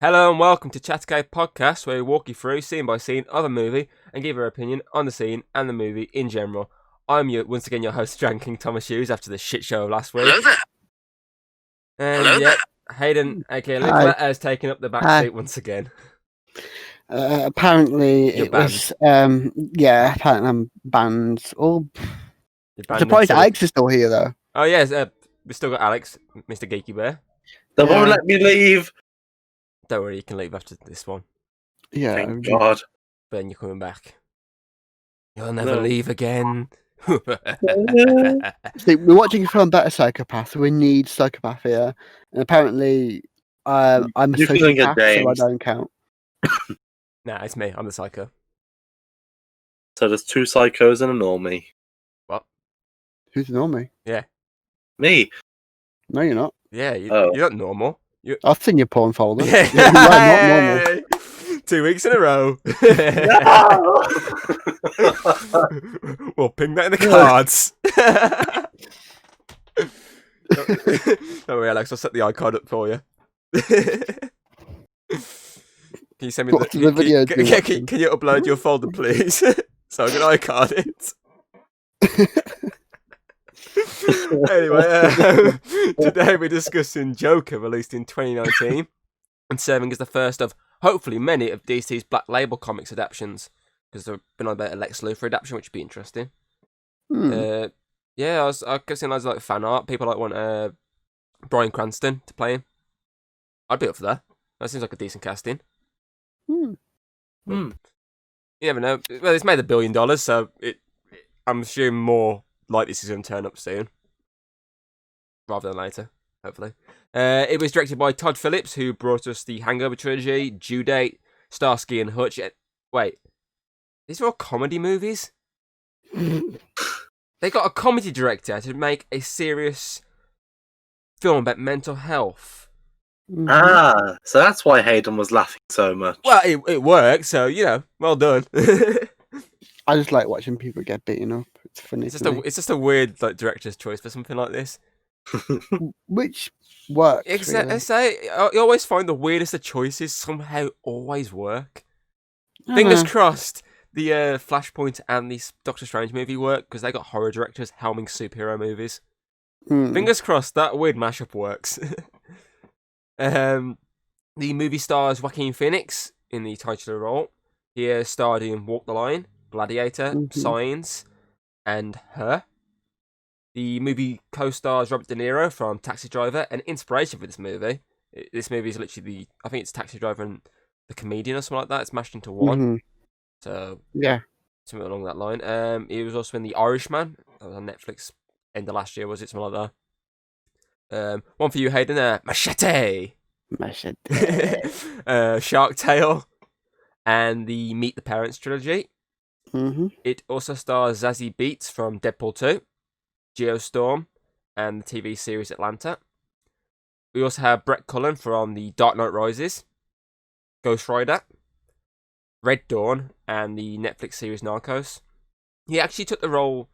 Hello and welcome to Chattercade Podcast, where we walk you through scene by scene of a movie and give our opinion on the scene and the movie in general. I'm once again your host, Dragon King Thomas Hughes, after the shit show of last week. Hello there. And Hello yeah, Hayden, aka Luke Hi. has taken up the back Hi. seat once again. Apparently You're it was apparently I'm banned. Oh, You're banned surprised mentally. Alex is still here though. Oh yes, we've still got Alex, Mr. Geeky Bear. They Yeah. won't let me leave. Don't worry, you can leave after this one. Yeah. Thank God. But then you're coming back. You'll never No. leave again. See, we're watching a film about a psychopath. We need psychopath here, and apparently, I'm a You're feeling it, sociopath, so I James. don't count. Nah, it's me. I'm the psycho. So there's two psychos and a normie. Who's the normie? Me. No, you're not. Yeah, Oh. you're not normal. I've seen your porn folder. Yeah. You're not normal. 2 weeks in a row. No! We'll ping that in the cards. Don't worry, Alex. I'll set the iCard up for you. Can you send me What's the video Can, you're can, watching? can you upload your folder, please? So I can iCard it. Anyway, today we're discussing Joker, released in 2019, and serving as the first of hopefully many of DC's Black Label Comics adaptations, because there have been about a Lex Luthor adaptation, which would be interesting. Yeah, I kept seeing loads of like fan art. People like want Bryan Cranston to play him. I'd be up for that. That seems like a decent casting. Hmm. Hmm. You never know. Well, it's made $1 billion, so I'm assuming more like this is going to turn up soon, rather than later, hopefully. It was directed by Todd Phillips, who brought us the Hangover trilogy, Due Date, Starsky and Hutch. Wait, these are all comedy movies? They got a comedy director to make a serious film about mental health. Ah, so that's why Hayden was laughing so much. Well, it worked, so, well done. I just like watching people get beaten up. It's funny. It's just a weird like director's choice for something like this. Which works. Exactly. I Really. say you always find the weirdest of choices somehow always work. I Fingers know. crossed the Flashpoint and the Doctor Strange movie work, because they got horror directors helming superhero movies. Hmm. Fingers crossed that weird mashup works. The movie stars Joaquin Phoenix in the titular role. He starred in Walk the Line, Gladiator, Mhm. Signs, and Her. The movie co-stars Robert De Niro from Taxi Driver, and inspiration for this movie. This movie is literally I think it's Taxi Driver and The Comedian or something like that. It's mashed into one. Mhm. So Yeah. something along that line. He was also in The Irishman. That was on Netflix end of last year, was it? Something like that. One for you, Hayden. Machete. Shark Tale, and the Meet the Parents trilogy. Mm-hmm. It also stars Zazie Beetz from Deadpool 2, Geostorm, and the TV series Atlanta. We also have Brett Cullen from The Dark Knight Rises, Ghost Rider, Red Dawn, and the Netflix series Narcos. He actually took the role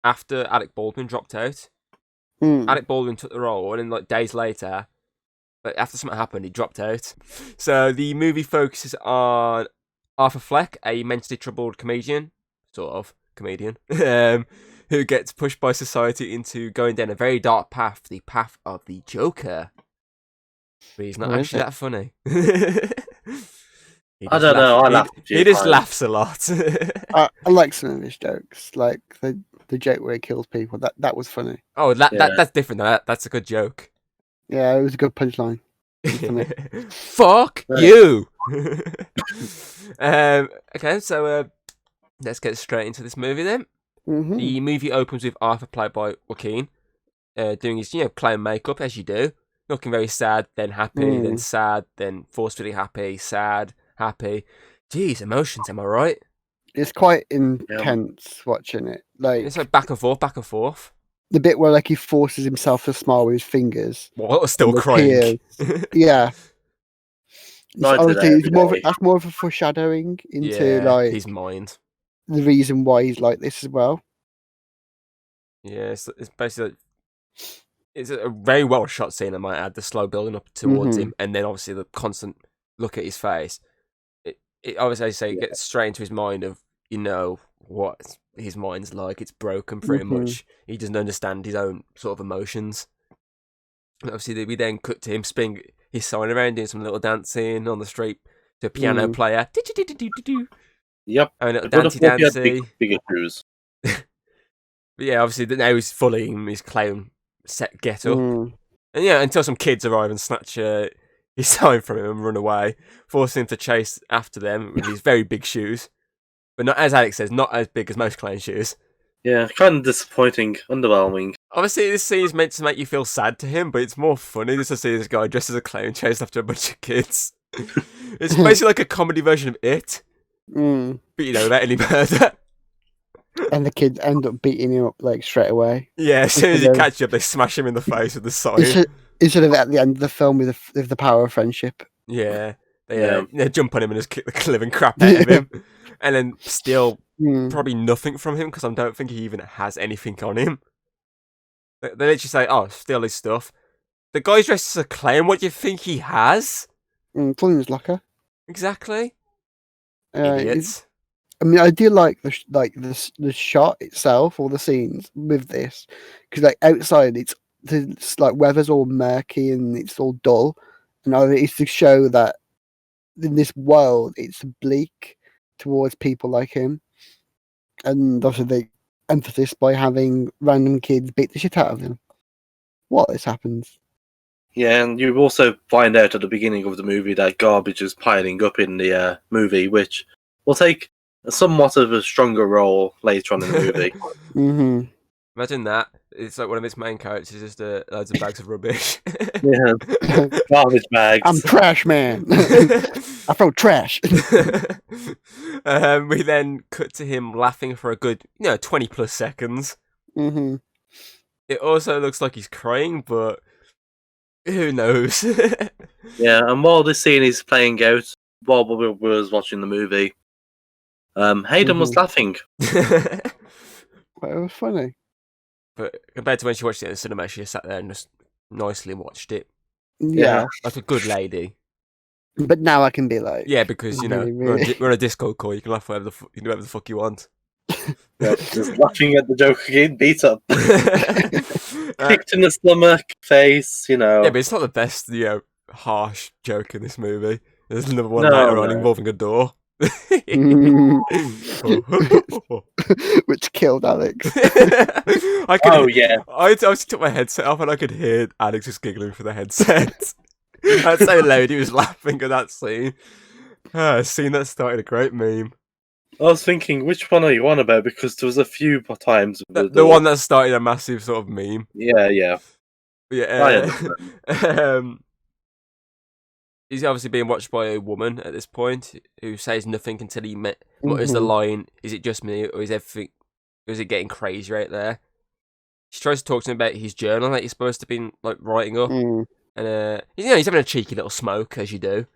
after Alec Baldwin dropped out. Mm. Alec Baldwin took the role, and then like days later, but after something happened, he dropped out. So the movie focuses on Arthur Fleck, a mentally troubled comedian, sort of comedian, who gets pushed by society into going down a very dark path, the path of the Joker. But he's not What is actually it? that funny. I don't know, I laughed a few He just times. laughs a lot. I like some of his jokes, like the joke where he kills people. That was funny. Oh, Yeah. that's different. That's a good joke. Yeah, it was a good punchline. Funny. Fuck Right. you. Okay, so let's get straight into this movie then. Mm-hmm. The movie opens with Arthur, played by Joaquin, doing his clown makeup as you do, looking very sad, then happy, then sad, then forcefully happy, sad, happy. Jeez, emotions. Am I right? It's quite intense watching it. Like It's like back and forth, back and forth. the bit where like he forces himself to smile with his fingers. Well, still and the crying. tears. Yeah. Not Obviously, today, it's more of, every day. that's more of a foreshadowing into Yeah, like his mind. the reason why he's like this as well. Yeah, it's basically like it's a very well shot scene. I might add the slow building up towards Mhm. him, and then obviously the constant look at his face. It obviously, as I say, it gets straight into his mind of what his mind's like. It's broken pretty Mhm. much. He doesn't understand his own sort of emotions. And obviously, we then cut to him spinning his sign around, doing some little dancing on the street to a piano player. Yep. And a It would have dancey thought he had dancey. bigger shoes. But yeah, obviously now he's fully in his clown set get up. Mm. And yeah, until some kids arrive and snatch his sign from him and run away, forcing him to chase after them with these very big shoes. But not, as Alex says, not as big as most clown shoes. Yeah, kind of disappointing, underwhelming. Obviously, this scene is meant to make you feel sad to him, but it's more funny just to see this guy dressed as a clown chased after a bunch of kids. It's basically like a comedy version of It, Mm. but without any murder. And the kids end up beating him up like straight away. Yeah, as soon as he Instead of- catches up, they smash him in the face with the sign. Instead of at the end of the film with the power of friendship. Yeah, Yeah. they jump on him and just kick the living crap out of him, and then steal Mm. probably nothing from him because I don't think he even has anything on him. They literally say, "Oh, steal his stuff." The guy's dressed as a clown. What do you think he has? Pull in his locker. Exactly. It's- Idiots. I mean, I do like the shot itself or the scenes with this because like outside it's like weather's all murky and it's all dull, and it's to show that in this world it's bleak towards people like him, and also the emphasis by having random kids beat the shit out of him. What this happens? Yeah, and you also find out at the beginning of the movie that garbage is piling up in the movie, which will take somewhat of a stronger role later on in the movie. Mm-hmm. Imagine that. It's like one of his main characters is just loads of bags of rubbish. Yeah, garbage bags. I'm trash man. I throw trash. We then cut to him laughing for a good 20 plus seconds. Mm-hmm. It also looks like he's crying, but who knows? Yeah, and while this scene is playing out, while we was watching the movie, Hayden was laughing. But it was funny. But compared to when she watched it in the cinema, she just sat there and just nicely watched it. Yeah. Like a good lady. But now I can be like, Yeah, because, Really, we're on a Discord call, you can laugh whatever you can do whatever the fuck you want. Yep, just laughing at the joke again, beat up. Uh, Kicked in the stomach, face, yeah, but it's not the best, harsh joke in this movie. There's another one No, later on no. involving a door. which killed Alex. I could, Oh yeah, I just took my headset off and I could hear Alex just giggling for the headset. That's so loud he was laughing at that scene. A scene that started a great meme. I was thinking, which one are you on about? Because there was a few times. With The one that started a massive sort of meme. Yeah. But yeah, I understand. he's obviously being watched by a woman at this point who says nothing until he mutters the line, "Is it just me, or is everything? Or is it getting crazy out there?" She tries to talk to him about his journal that he's supposed to be like writing up, Mm. and he's having a cheeky little smoke as you do.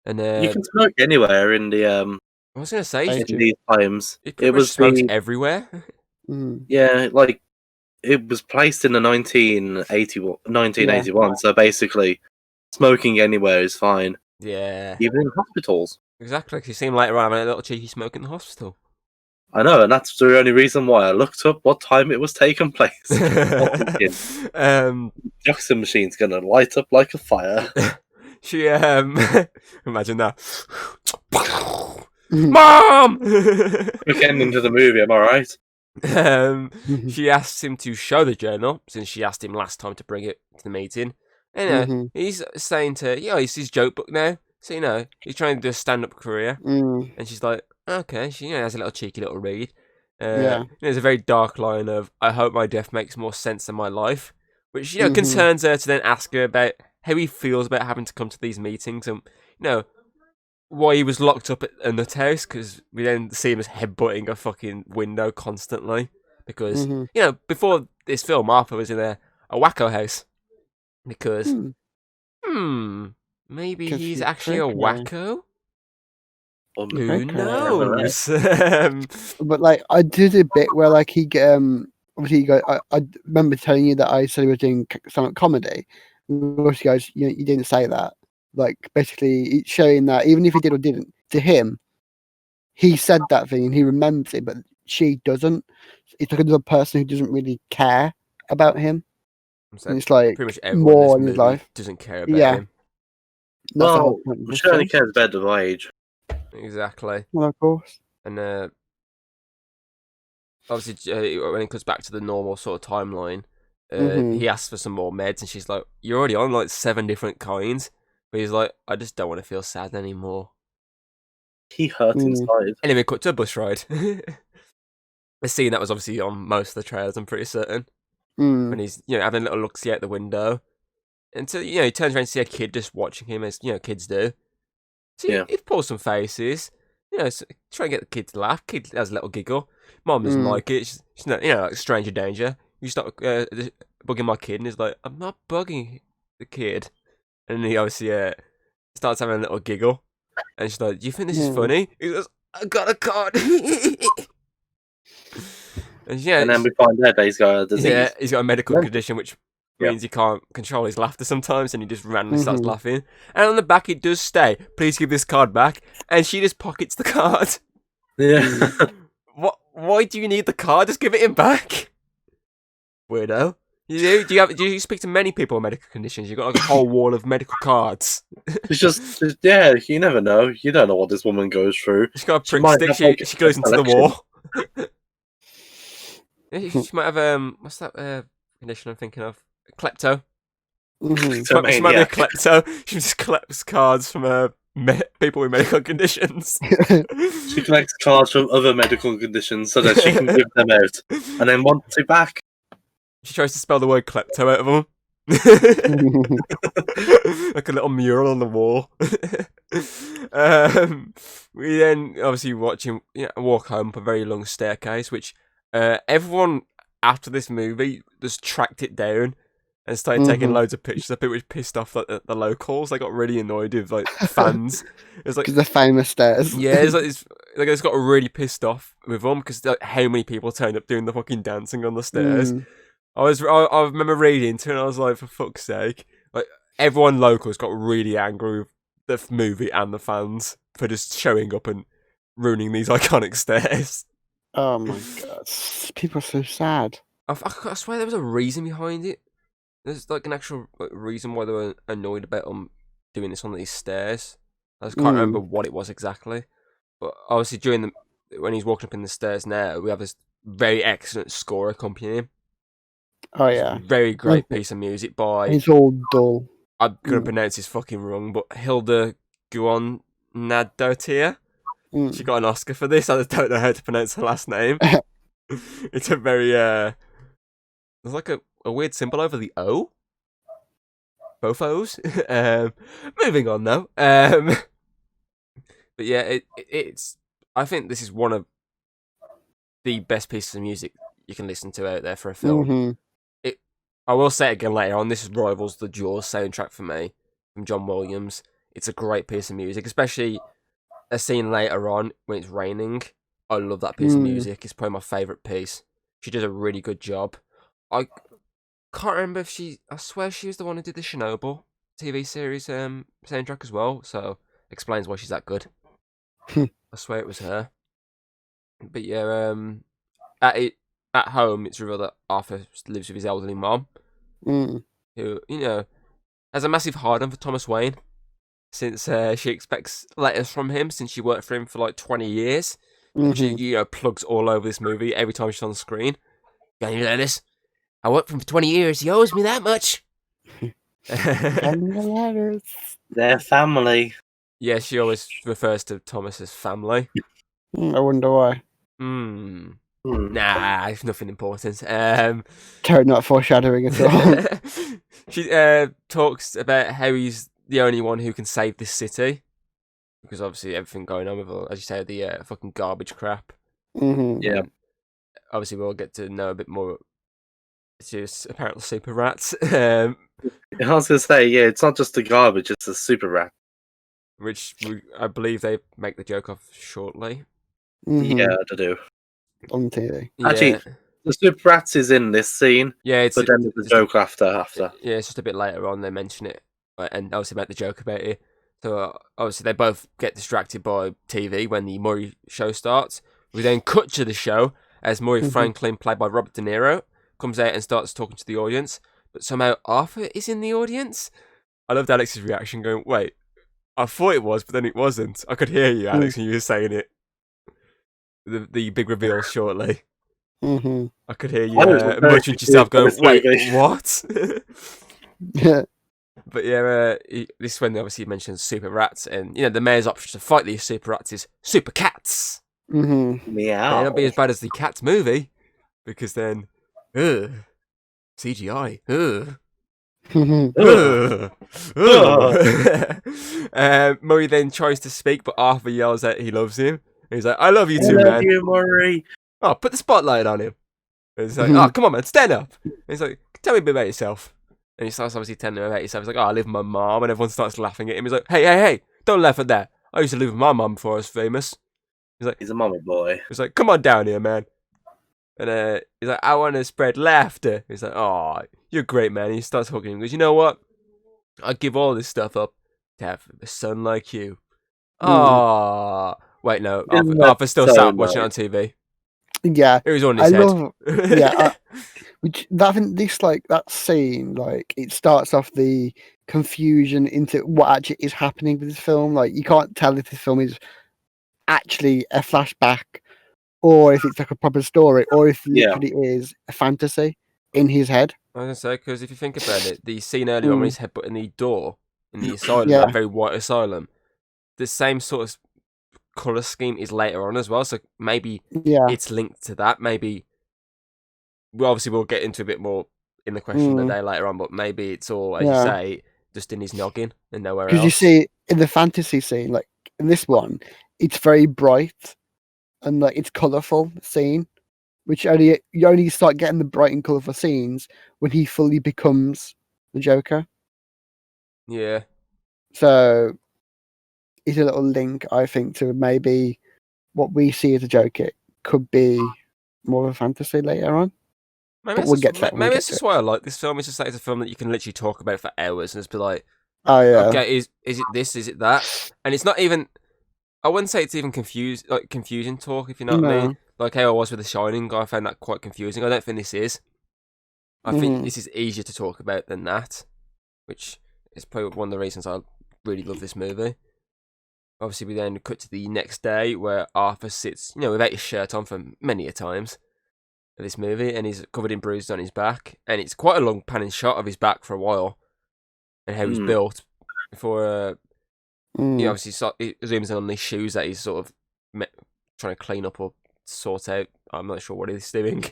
And You can smoke anywhere in the I was gonna say, Thank in these times. it It pretty much was smokes the everywhere. Mm. yeah, like it was placed in the 1981. So basically, smoking anywhere is fine, Yeah, even in hospitals. exactly. 'Cause you see him later on having a little cheeky smoke in the hospital. I know, and that's the only reason why I looked up what time it was taking place. Thinking, Jackson machine's gonna light up like a fire. She imagine that. Mom. Quick ending to the movie, am I right? She asks him to show the journal since she asked him last time to bring it to the meeting. And he's saying to it's his joke book now, so he's trying to do a stand-up career. Mm. And she's like, okay, she has a little cheeky little read. Yeah. There's a very dark line of, "I hope my death makes more sense than my life," which concerns her to then ask her about how he feels about having to come to these meetings and why he was locked up at a nut house, because we then see him as headbutting a fucking window constantly. Because before this film, Arthur was in a wacko house. Because maybe 'Cause he's he's actually a okay. wacko. Who Okay. knows? But like, I did a bit where like he obviously you go. I remember telling you that I said we were doing stand-up comedy. And obviously, guys, you didn't say that. Like basically, it's showing that even if he did or didn't, to him, he said that thing and he remembers it, but she doesn't. It's like another person who doesn't really care about him. So And it's like pretty much everyone more in in this his movie life. doesn't care about Yeah. him. That's the Well, whole point of this she only film. cares about the age. Exactly. Well, of course. And obviously, when it comes back to the normal sort of timeline, Mhm. he asks for some more meds, and she's like, "You're already on like 7 different kinds." But he's like, "I just don't want to feel sad anymore." He hurt Mm. inside. Anyway, cut to a bus ride. A scene that was obviously on most of the trailers, I'm pretty certain. When Mm. he's having a little look-see out the window, and so he turns around to see a kid just watching him, as kids do. So Yeah. he pulls some faces. So try and get the kid to laugh. Kid has a little giggle. Mom doesn't Mm. like it. She's not, like stranger danger. You start bugging my kid, and he's like, "I'm not bugging the kid." And then he obviously starts having a little giggle, and she's like, "Do you think this is Yeah. funny?" He goes, "I got a card." And And then we find out that he's got a disease. yeah, he's got a medical Yeah. condition which Yeah. means he can't control his laughter sometimes, and he just randomly starts Mhm. laughing. And on the back, it does stay, "Please give this card back," and she just pockets the card. Yeah. What? Why do you need the card? Just give it him back. Weirdo. Do you speak to many people with medical conditions? You've got like a whole wall of medical cards. It's just, yeah, you never know. You don't know what this woman goes through. She's got a She prick might stick. have, She like, she goes into the collection. wall. Yeah, she might have what's that condition I'm thinking of? Klepto. Mhm. She might be a klepto. She just collects cards from people with medical conditions. She collects cards from other medical conditions so that she can give them out. And then wants it back. She tries to spell the word klepto out of them. Like a little mural on the wall. We then obviously watch him walk home up a very long staircase, which everyone after this movie just tracked it down and started taking Mhm. loads of pictures of it, which pissed off the locals. They got really annoyed with like fans. It's like Because the famous stairs. yeah, it's got really pissed off with them because like, how many people turned up doing the fucking dancing on the stairs. Mm. I remember reading into it and I was like, for fuck's sake. Like, everyone locals got really angry with the movie and the fans for just showing up and ruining these iconic stairs. Oh my god. People are so sad. I swear there was a reason behind it. There's like an actual reason why they were annoyed about doing this on these stairs. I just can't remember what it was exactly. But obviously when he's walking up in the stairs now, we have this very excellent score accompanying him. Oh yeah. Very great piece of music by, It's all dull. I'm going to pronounce this fucking wrong, but Hilda Guanadotia. Mm. She got an Oscar for this. I just don't know how to pronounce her last name. It's a very, there's like a weird symbol over the O. Both O's. Moving on though. But yeah, it's, I think this is one of the best pieces of music you can listen to out there for a film. Mhm. I will say it again later on, this rivals the Jaws soundtrack for me, from John Williams. It's a great piece of music, especially a scene later on when it's raining. I love that piece of music. It's probably my favourite piece. She did a really good job. I can't remember if I swear she was the one who did the Chernobyl TV series soundtrack as well, so explains why she's that good. I swear it was her. But yeah, at home, it's revealed that Arthur lives with his elderly mom, Mm. who, has a massive hard-on for Thomas Wayne, since she expects letters from him, since she worked for him for like 20 years. Mhm. She, plugs all over this movie every time she's on screen. Got any letters? I worked for him for 20 years. He owes me that much. Send the letters. Their family. Yeah, she always refers to Thomas as family. I wonder why. Hmm. Nah, it's nothing important. Totally not foreshadowing at all. She talks about how he's the only one who can save this city, because obviously everything going on with, as you say, the fucking garbage crap. Mhm. Yeah. Obviously, we'll get to know a bit more. It's just apparently super rats, I was going to say, yeah, it's not just the garbage, it's the super rat. which I believe they make the joke of shortly. Mhm. Yeah, to do. On TV. Yeah. Actually, The Super Rats is in this scene, Yeah, it's but then there's the just joke after. yeah, it's just a bit later on they mention it, and obviously make the joke about it. So obviously they both get distracted by TV when the Murray show starts. We then cut to the show as Murray Mhm. Franklin, played by Robert De Niro, comes out and starts talking to the audience. But somehow Arthur is in the audience. I loved Alex's reaction, going, "Wait, I thought it was, but then it wasn't." I could hear you, Alex, when you were saying it. The big reveal shortly. Mhm. I could hear you I was very muttering to yourself, going, confused by "Wait, this movie." what?" Yeah. But yeah, this is when they obviously mentioned super rats, and the mayor's option to fight these super rats is super cats. Mhm. May Meow. not be as bad as the Cats movie, because then, CGI, Mhm. Murray then tries to speak, but Arthur yells that he loves him. And he's like, "I love you I too, love man." you, Murray. Oh, put the spotlight on him. And he's like, Mhm. "Oh, come on, man, stand up." And he's like, "Tell me a bit about yourself." And he starts obviously telling him about himself. He's like, "Oh, I live with my mom," and everyone starts laughing at him. He's like, "Hey, don't laugh at that. I used to live with my mom before I was famous." He's a mama boy. He's like, "Come on down here, man." And he's like, "I want to spread laughter." He's like, "Oh, you're great, man." And he starts hugging him. He goes, "You know what? I'd give all this stuff up to have a son like you." Oh, wait, no. Isn't that Arthur still so sat watching it nice? on TV. Yeah. It was on I his head. love. Yeah. Which that this that scene, like it starts off the confusion into what actually is happening with this film. Like you can't tell if this film is actually a flashback or if it's like a proper story or if it Yeah. literally is a fantasy in his head. I was gonna say, because if you think about it, the scene earlier on when he's headbutting the door in the asylum, Yeah. that very white asylum, the same sort of colour scheme is later on as well. So maybe Yeah. it's linked to that. Maybe, well, obviously we'll get into a bit more in the question of the day later on, but maybe it's all, as you Yeah. say, just in his noggin and nowhere Because else. you see in the fantasy scene, like in this one, it's very bright and like it's colourful scene, which you only start getting the bright and colourful scenes when he fully becomes the Joker. Yeah. So it's a little link, I think, to maybe what we see as a Joker could be more of a fantasy later on. Maybe But that's we'll just, get to that when we maybe get that's to just it. why I like this film. It's just like it's a film that you can literally talk about for hours and just be like, Oh yeah. okay, is it this? Is it that? And it's not even. I wouldn't say it's even confusing talk, if you know what I mean. No. Like how I was with The Shining, I found that quite confusing. I don't think this is. I think Mhm. this is easier to talk about than that, which is probably one of the reasons I really love this movie. Obviously, we then cut to the next day where Arthur sits, without his shirt on for many a times of this movie, and he's covered in bruises on his back, and it's quite a long panning shot of his back for a while, and how he's built before. Obviously, he zooms in on these shoes that he's sort of trying to clean up or sort out. I'm not sure what he's doing.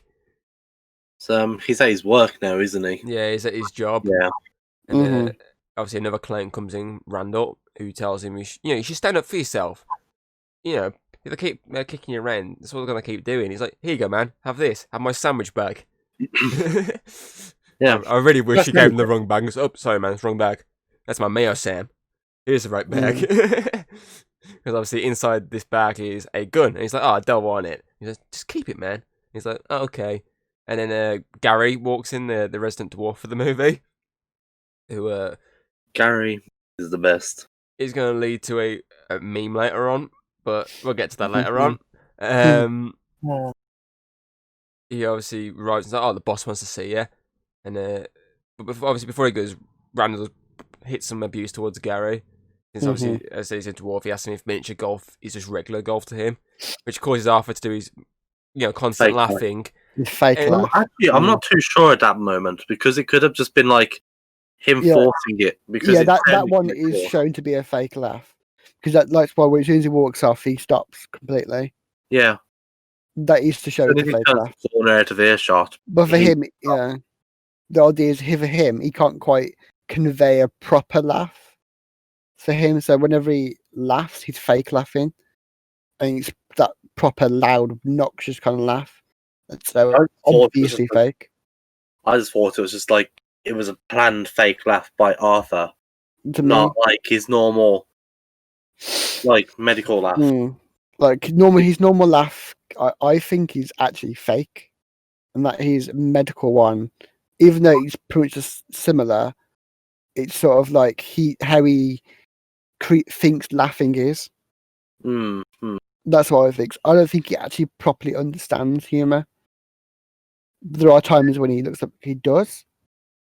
So he's at his work now, isn't he? Yeah, he's at his job. Yeah. And obviously another client comes in, Randall, who tells him, you should stand up for yourself. If they keep kicking you around, that's what they're going to keep doing. He's like, "Here you go, man. Have this. Have my sandwich bag." Yeah. I really wish That's he gave him really the wrong bag. He goes, "Oh, sorry, man. It's the wrong bag. That's my Mayo Sam. Here's the right bag." Because obviously inside this bag is a gun. And he's like, "Oh, I don't want it." He says, "Just keep it, man." He's like, "Oh, okay." And then Gary walks in, the resident dwarf for the movie, who Gary is the best. is going to lead to a meme later on, but we'll get to that later on. He obviously arrives and says, "Oh, the boss wants to see you." And but before he goes, Randall hits some abuse towards Gary. Since obviously, as he's a dwarf, he asks him if miniature golf is just regular golf to him, which causes Arthur to do his, constant Fake laugh. laughing. Fake And- laugh. Actually, I'm not too sure at that moment because it could have just been like him Yeah. forcing it. Because Yeah, it that turned one into is a- shown to be a fake laugh because that's why as soon as he walks off, he stops completely. Yeah. That is to show So it's a then he fake turns laugh. the corner out of earshot. But for he- him, yeah, the idea is for him, he can't quite convey a proper laugh for him. So whenever he laughs, he's fake laughing, and it's that proper loud, obnoxious kind of laugh. That's so I thought it was obviously just like- fake. I just thought it was just like it was a planned fake laugh by Arthur, To me, not like his normal, like medical laugh. like his normal laugh, I think is actually fake. and that his medical one, even though it's pretty much just similar, it's sort of like how he thinks laughing is. Mm, mm. That's what I think. I don't think he actually properly understands humor. There are times when he looks like he does,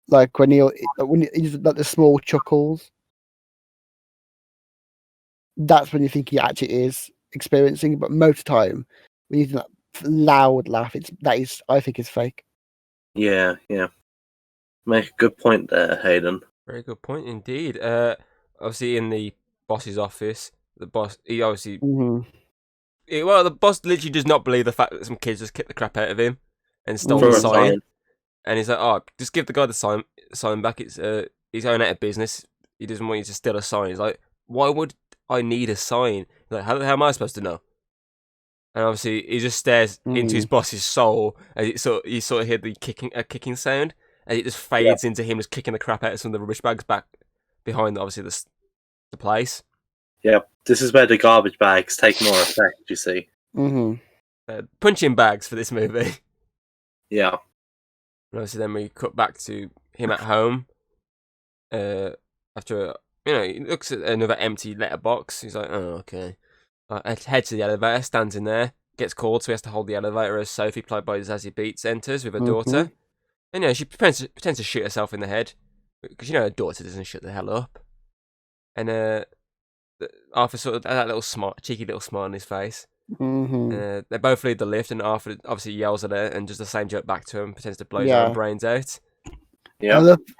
like when he's like the small chuckles. That's when you think he actually is experiencing. But most of the time, when you do that loud laugh, I think is fake. Yeah, yeah. Make a good point there, Hayden. Very good point indeed. Obviously in the boss's office, the boss he obviously the boss literally does not believe the fact that some kids just kicked the crap out of him and stole For the a sign. sign. And he's like, "Oh, just give the guy the sign back. It's he's going out of business. He doesn't want you to steal a sign." He's like, "Why would I need a sign? Like, how am I supposed to know?" And obviously, he just stares into his boss's soul, and you sort of hear the kicking sound, and it just fades into him just kicking the crap out of some of the rubbish bags back behind, obviously the place. Yeah, this is where the garbage bags take more effect. You see. Punching bags for this movie. Yeah. And obviously, then we cut back to him at home. After he looks at another empty letterbox. He's like, "Oh, okay." Heads to the elevator, stands in there, gets called, so he has to hold the elevator as Sophie, played by Zazie Beetz, enters with her daughter. And she pretends to shoot herself in the head because her daughter doesn't shut the hell up. And Arthur sort of has that cheeky little smile on his face. They both leave the lift, and Arthur obviously yells at her and does the same joke back to him, pretends to blow his own brains out. Yeah.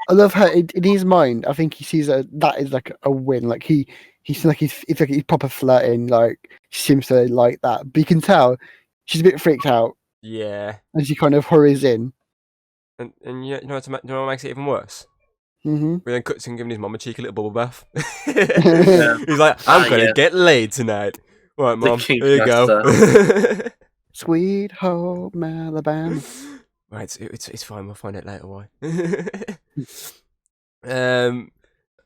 I love how in his mind, I think he sees that is like a win. Like he's like he's proper flirting. Like she seems to like that, but you can tell she's a bit freaked out. Yeah. And she kind of hurries in. And you know what makes it even worse? We then cuts him giving his mum a cheeky little bubble bath. Yeah. He's like, "I'm gonna get laid tonight." Right, Mum, King here you go. Sweet home Alabama. Right, it's fine. We'll find out later why.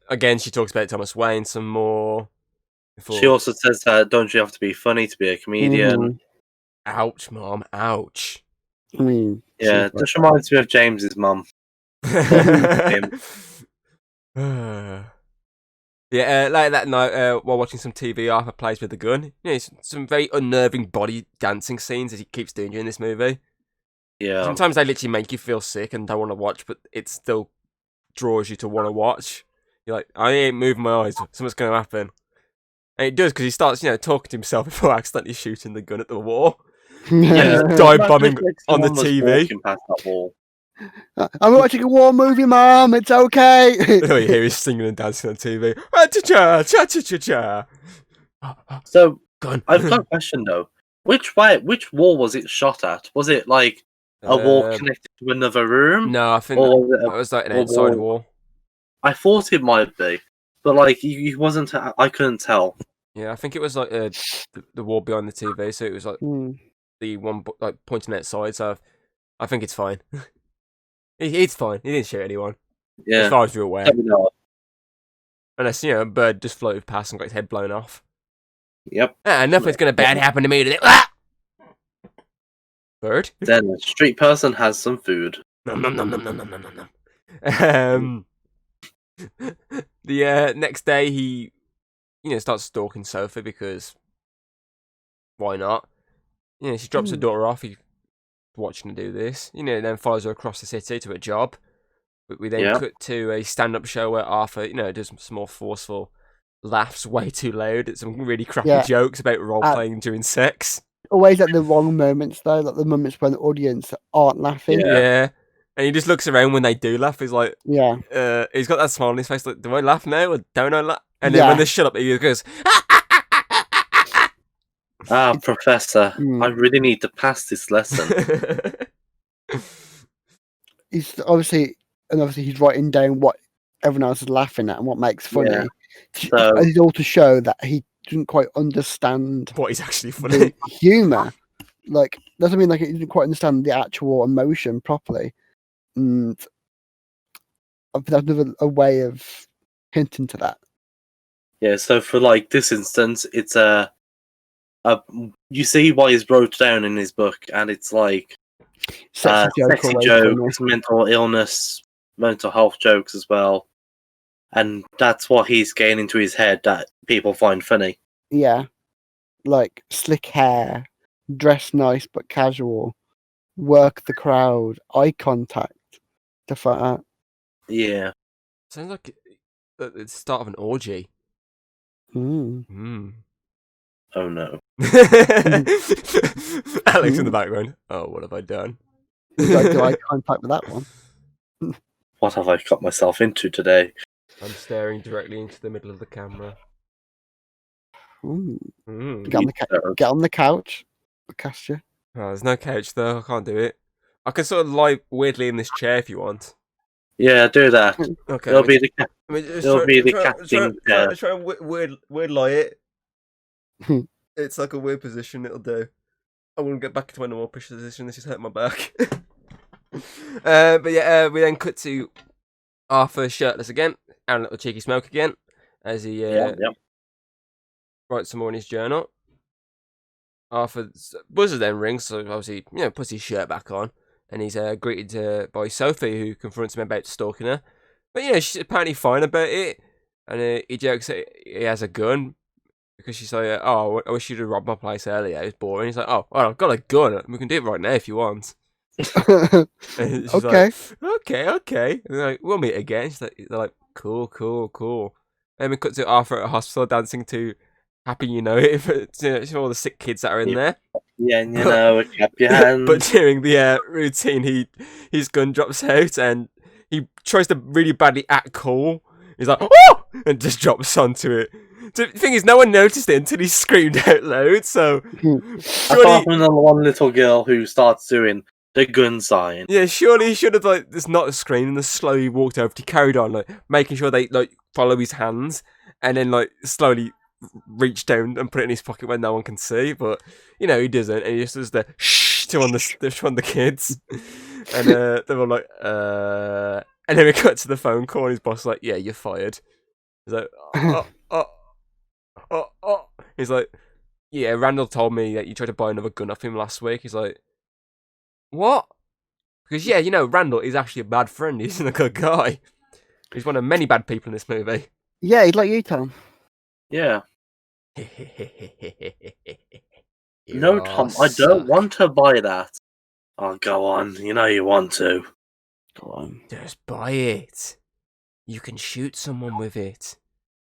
Again, she talks about Thomas Wayne some more. She also says that don't you have to be funny to be a comedian? Ouch, Mom. Ouch. I mean, Yeah, just reminds me of James's mum. Yeah, like that night, while watching some TV, Arthur plays with the gun. Some very unnerving body dancing scenes as he keeps doing during this movie. Yeah. Sometimes they literally make you feel sick and don't want to watch, but it still draws you to want to watch. You're like, I ain't moving my eyes. Something's going to happen. And it does, because he starts, talking to himself before accidentally shooting the gun at the wall. Yeah. Dive bombing on the TV. Past that wall. I'm watching a war movie, Mom. It's okay. Oh, you hear he's singing and dancing on TV. Cha-cha-cha-cha-cha-cha. So, Gun. I've got a question though. Which wall was it shot at? Was it like a wall connected to another room? No, I think Or that was like an outside wall. I thought it might be, but like he wasn't. I couldn't tell. Yeah, I think it was like the wall behind the TV, so it was like the one like pointing outside. So I think it's fine. It's fine. He didn't shoot anyone. Yeah, as far as you're aware. Let me know. Unless a bird just floated past and got his head blown off. Yep. Nothing's gonna bad happen to me today. Ah! Bird. Then a street person has some food. Nom nom nom nom nom nom nom nom. The next day he, starts stalking Sophie because why not? She drops her daughter off. He's watching her do this. Then follows her across the city to a job. But we then cut to a stand-up show where Arthur, does some more forceful laughs way too loud at some really crappy jokes about role-playing during sex. Always at the wrong moments, though, like the moments when the audience aren't laughing. Yeah. And he just looks around when they do laugh. He's like, yeah. He's got that smile on his face, like, do I laugh now or don't I laugh? And then when they shut up, he goes, Professor, I really need to pass this lesson. He's obviously he's writing down what everyone else is laughing at and what makes funny. Yeah. It's all to show that he didn't quite understand what is actually funny. Humor. Like, doesn't mean like he didn't quite understand the actual emotion properly. And that's another a way of hinting to that. Yeah, so for like this instance, it's you see what he's wrote down in his book, and it's like Sexy joke sexy always jokes, mental illness, mental health jokes as well. And that's what he's getting into his head that people find funny. Yeah, like slick hair, dress nice but casual, work the crowd, eye contact, stuff like that. Yeah. Sounds like the start of an orgy. Mm. Mm. Oh no. Alex in the background. Oh, what have I done? You got to do eye contact with that one. What have I got myself into today? I'm staring directly into the middle of the camera. Mm. Mm. Get on the couch. I'll cast you. Oh, there's no couch though. I can't do it. I can sort of lie weirdly in this chair if you want. Yeah, do that. Okay. It'll be the it'll be the casting chair. Try and weird lie it. Hmm. It's like a weird position. It'll do. I won't get back into my normal position. This is hurting my back. But yeah, we then cut to Arthur shirtless again, and a little cheeky smoke again, as he Yeah. writes some more in his journal. Arthur's buzzer then rings, so obviously, puts his shirt back on, and he's greeted by Sophie, who confronts him about stalking her. But she's apparently fine about it, and he jokes that he has a gun, because she's like, "Oh, I wish you'd have robbed my place earlier. It was boring." He's like, "Oh, well, I've got a gun. We can do it right now if you want." And she's Okay. like, okay. And they're like, "We'll meet again." They're like, cool. And we cut to Arthur at a hospital dancing to "Happy You Know It" for all the sick kids that are in there. Yeah, clap your hands. But during the routine, his gun drops out, and he tries to really badly act cool. He's like, "Oh!" and just drops onto it. The thing is, no one noticed it until he screamed out loud. So, apart from the one little girl who starts doing the gun sign. Yeah, surely he should have just not screamed and just slowly walked over. He carried on, making sure they follow his hands, and then slowly reach down and put it in his pocket where no one can see. But he doesn't, and he just does the shh to on the kids, and they're all like, and then we cut to the phone call, and his boss is like, "Yeah, you're fired." He's like, oh. He's like, "Yeah, Randall told me that you tried to buy another gun off him last week." He's like, "What?" Because Randall is actually a bad friend. He's a good guy. He's one of many bad people in this movie. Yeah, he's like you, Tom. Yeah. No, Tom, I don't want to buy that. Oh, go on. You know you want to. Go on. Just buy it. You can shoot someone with it.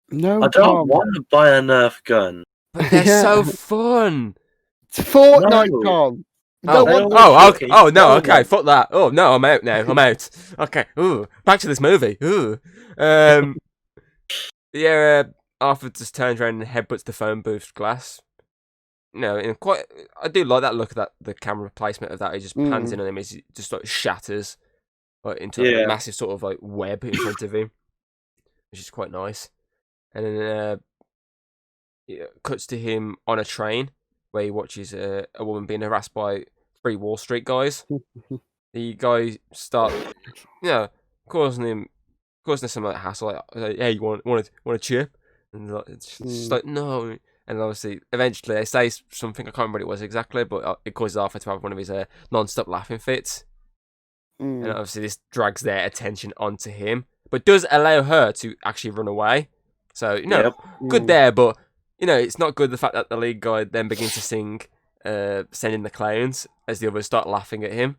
No, I don't Tom. want to buy a Nerf gun. But they're so fun. It's Fortnite, No. Tom. Okay, fuck that. Oh no, I'm out now. I'm out. Okay, ooh, back to this movie. Ooh, Arthur just turns around and headbutts the phone booth glass. I do like that look at the camera placement of that. He just pans in on him. He just shatters into a massive sort of web in front of him, which is quite nice. And then it cuts to him on a train where he watches a woman being harassed by 3 Wall Street guys. The guys start, causing some hassle. Like, "Hey, you want a chip?" And it's just like, "No." And obviously, eventually, they say something. I can't remember what it was exactly, but it causes Arthur to have one of his non-stop laughing fits. And obviously, this drags their attention onto him, but does allow her to actually run away. So good there, but it's not good the fact that the lead guy then begins to sing "Sending the Clowns" as the others start laughing at him.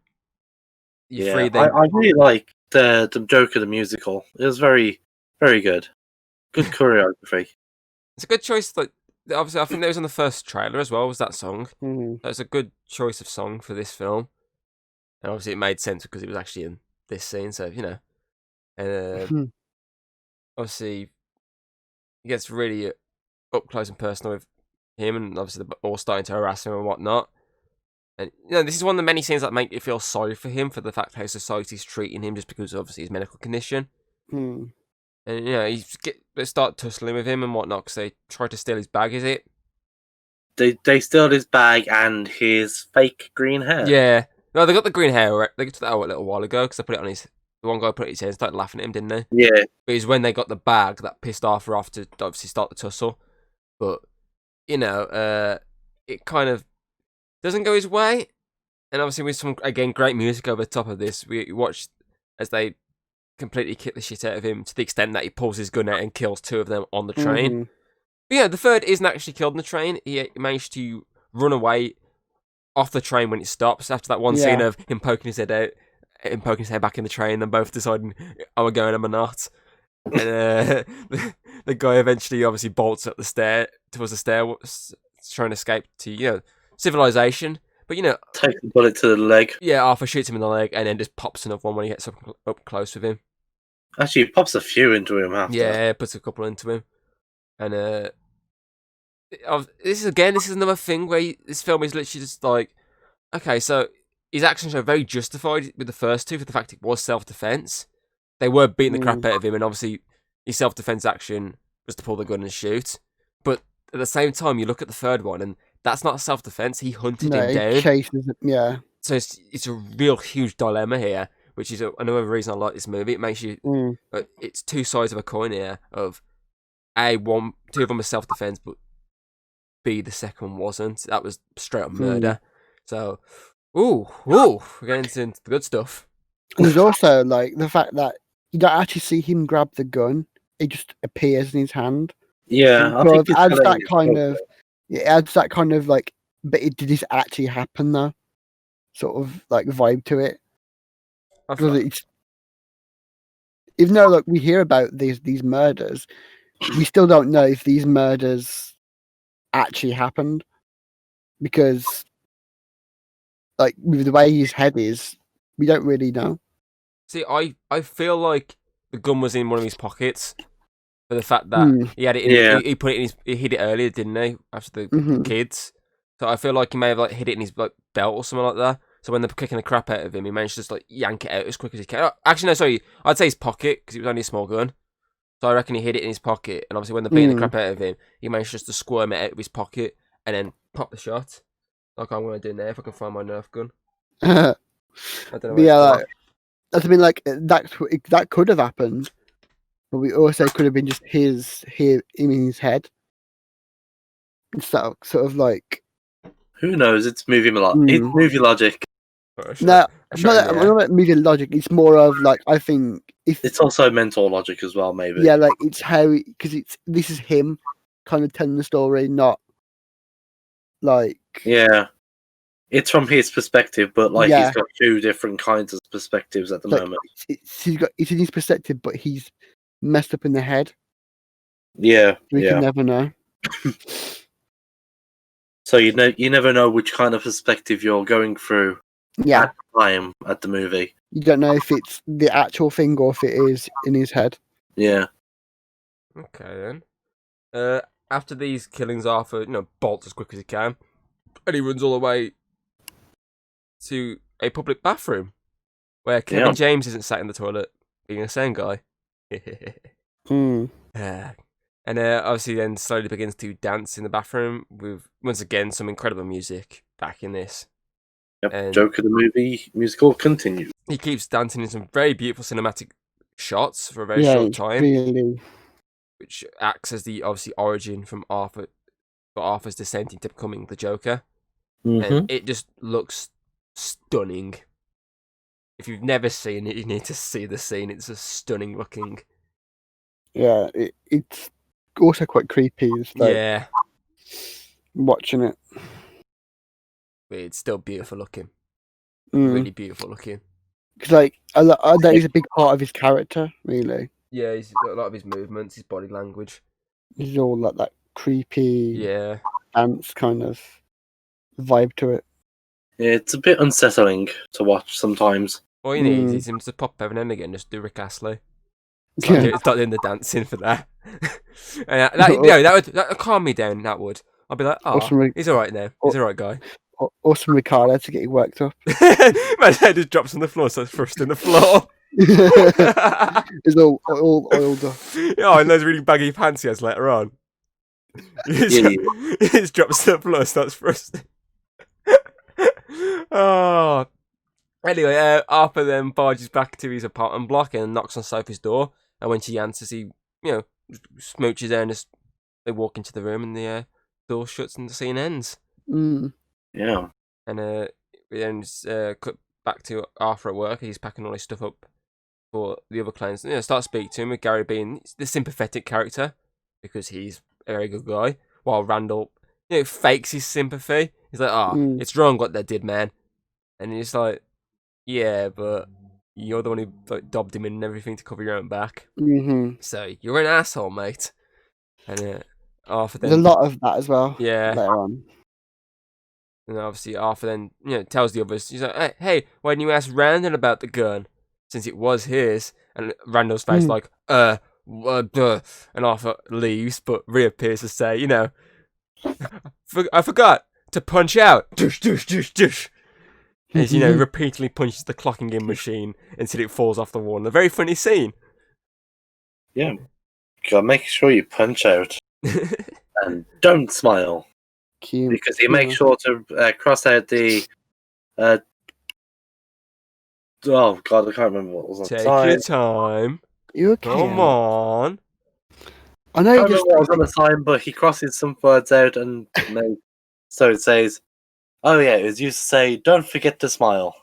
I really like the Joker the musical. It was very, very good. Good choreography. It's a good choice. Obviously, I think that was on the first trailer as well. Was that song? That's a good choice of song for this film, and obviously it made sense because it was actually in this scene. So obviously, it gets really up close and personal with him, and obviously they're all starting to harass him and whatnot. And this is one of the many scenes that make you feel sorry for him for the fact how society's treating him just because of obviously his medical condition. And they start tussling with him and whatnot because they try to steal his bag. Is it? They stole his bag and his fake green hair. Yeah. No, they got the green hair. They took that out a little while ago because they put it on his. The one guy put it on his head and started laughing at him, didn't they? Yeah. But it was when they got the bag that pissed Arthur off to obviously start the tussle. But it kind of doesn't go his way, And obviously with some, again, great music over the top of this, we watch as they completely kick the shit out of him to the extent that he pulls his gun out and kills 2 of them on the train. Mhm. But yeah, the third isn't actually killed on the train. He managed to run away off the train when it stops after that one scene Yeah. of him poking his head out, him poking his head back in the train, and both deciding, am I going, am I not? And the guy eventually obviously bolts up the stair, towards the stair, trying to escape to, civilization. But, Take the bullet to the leg. yeah, Arthur shoots him in the leg and then just pops another one when he gets up close with him. Actually, he pops a few into him after. Yeah, puts a couple into him. And this is another thing where this film is literally just like, okay, so his actions are very justified with the first 2 for the fact it was self-defense. They were beating the crap out of him, and obviously his self-defense action was to pull the gun and shoot. But at the same time, you look at the third one, and that's not self-defense. He hunted No, him he down. chases it. Yeah. So it's a real huge dilemma here, which is another reason I like this movie. It makes you, Mm. it's 2 sides of a coin here. Of A, 2 of them are self-defense, but B, the second one wasn't. That was straight up murder. So, we're getting into the good stuff. And there's also like the fact that you don't actually see him grab the gun; it just appears in his hand. Yeah, I Sort think of it's adds kinda- that kind of, it adds that kind of like, but did this actually happen though? Sort of like vibe to it. I Because thought- it's, even though like we hear about these murders, we still don't know if these murders actually happened, because like with the way his head is, we don't really know. See, I feel like the gun was in one of his pockets for the fact that Hmm. he had it in. Yeah. He put it in his. He hid it earlier, didn't he? After the Mhm. kids. So I feel like he may have like hid it in his like belt or something like that. So when they're kicking the crap out of him, he managed to just like yank it out as quick as he can. Oh, actually, no, sorry. I'd say his pocket because it was only a small gun. So I reckon he hid it in his pocket, and obviously when they're beating the crap out of him, he managed just to squirm it out of his pocket and then pop the shot. Like I'm gonna do now if I can find my Nerf gun. I don't know. But where yeah, it's like, I mean, like that could have happened, but we also could have been just him in his head. So sort of like, Who knows? It's movie logic. Hmm. It's movie logic. gone. no, I shot him, I'm yeah. not about moving logic. It's more of like, I think if It's also mental logic as well, maybe. yeah, like it's how, because this is him kind of telling the story, not like Yeah. It's from his perspective, but like Yeah. he's got 2 different kinds of perspectives at the Like- moment. it's in his perspective, but he's messed up in the head. Yeah, We yeah. can never know. So you never know which kind of perspective you're going through Yeah, at the time at the movie. you don't know if it's the actual thing or if it is in his head. Yeah. Okay then. After these killings, Arthur, bolts as quick as he can, and he runs all the way to a public bathroom where Kevin Yeah. James isn't sat in the toilet being a sane guy. Hmm. And obviously then slowly begins to dance in the bathroom with, once again, some incredible music back in this. Yep. And- Joker the movie musical continues. He keeps dancing in some very beautiful cinematic shots for a very Yeah, short it's time, really. which acts as the obviously origin from Arthur, for Arthur's descent into becoming the Joker. Mm-hmm. And it just looks stunning. If you've never seen it, you need to see the scene. It's a stunning looking. Yeah, it's also quite creepy. It's like Yeah, watching it. but it's still beautiful looking. Mm. Really beautiful looking. Because like that is a big part of his character. Really, Yeah, he's got a lot of his movements, his body language. he's all like that creepy Yeah. dance kind of vibe to it. Yeah, it's a bit unsettling to watch sometimes. All you need Mm. is him to pop every now and again, just do Rick Astley. Yeah. Start doing the dancing for that. And that would calm me down. That would. I'd be like, oh, Awesome Rick- he's all right now. He's all right guy. Awesome Ricardo to get you worked up. My head just drops on the floor, starts thrusting the floor. It's all oiled up. Oh, and those really baggy pants he has later on. He just drops to the floor, starts thrusting. Oh. Anyway, Arthur then barges back to his apartment block and knocks on Sophie's door. And when she answers, he, smooches her and just, they walk into the room and the door shuts and the scene ends. Mm. Yeah. And we then cut back to Arthur at work. He's packing all his stuff up for the other clones. Start speaking to him with Gary being the sympathetic character because he's a very good guy, while Randall, fakes his sympathy. He's like, it's wrong what they did, man. And he's like, yeah, but you're the one who dobbed him in and everything to cover your own back. Mm-hmm. So you're an asshole, mate. And Arthur then, There's a lot of that as well. yeah. Later on. And obviously Arthur then, tells the others, he's like, hey, why didn't you ask Randall about the gun? Since it was his. And Randall's face like, duh. And Arthur leaves, but reappears to say, I forgot to punch out. Dush, dush, dush, dush. As, repeatedly punches the clocking in machine until it falls off the wall. A very funny scene. Yeah. Gotta make sure you punch out. And don't smile. Cute. Because he makes sure to cross out the... oh, God, I can't remember what was on the Take sign. your time. You okay? Come on. I know I you don't know just. what was on the sign, but he crosses some words out and so it says, oh yeah, it was used to say, don't forget to smile.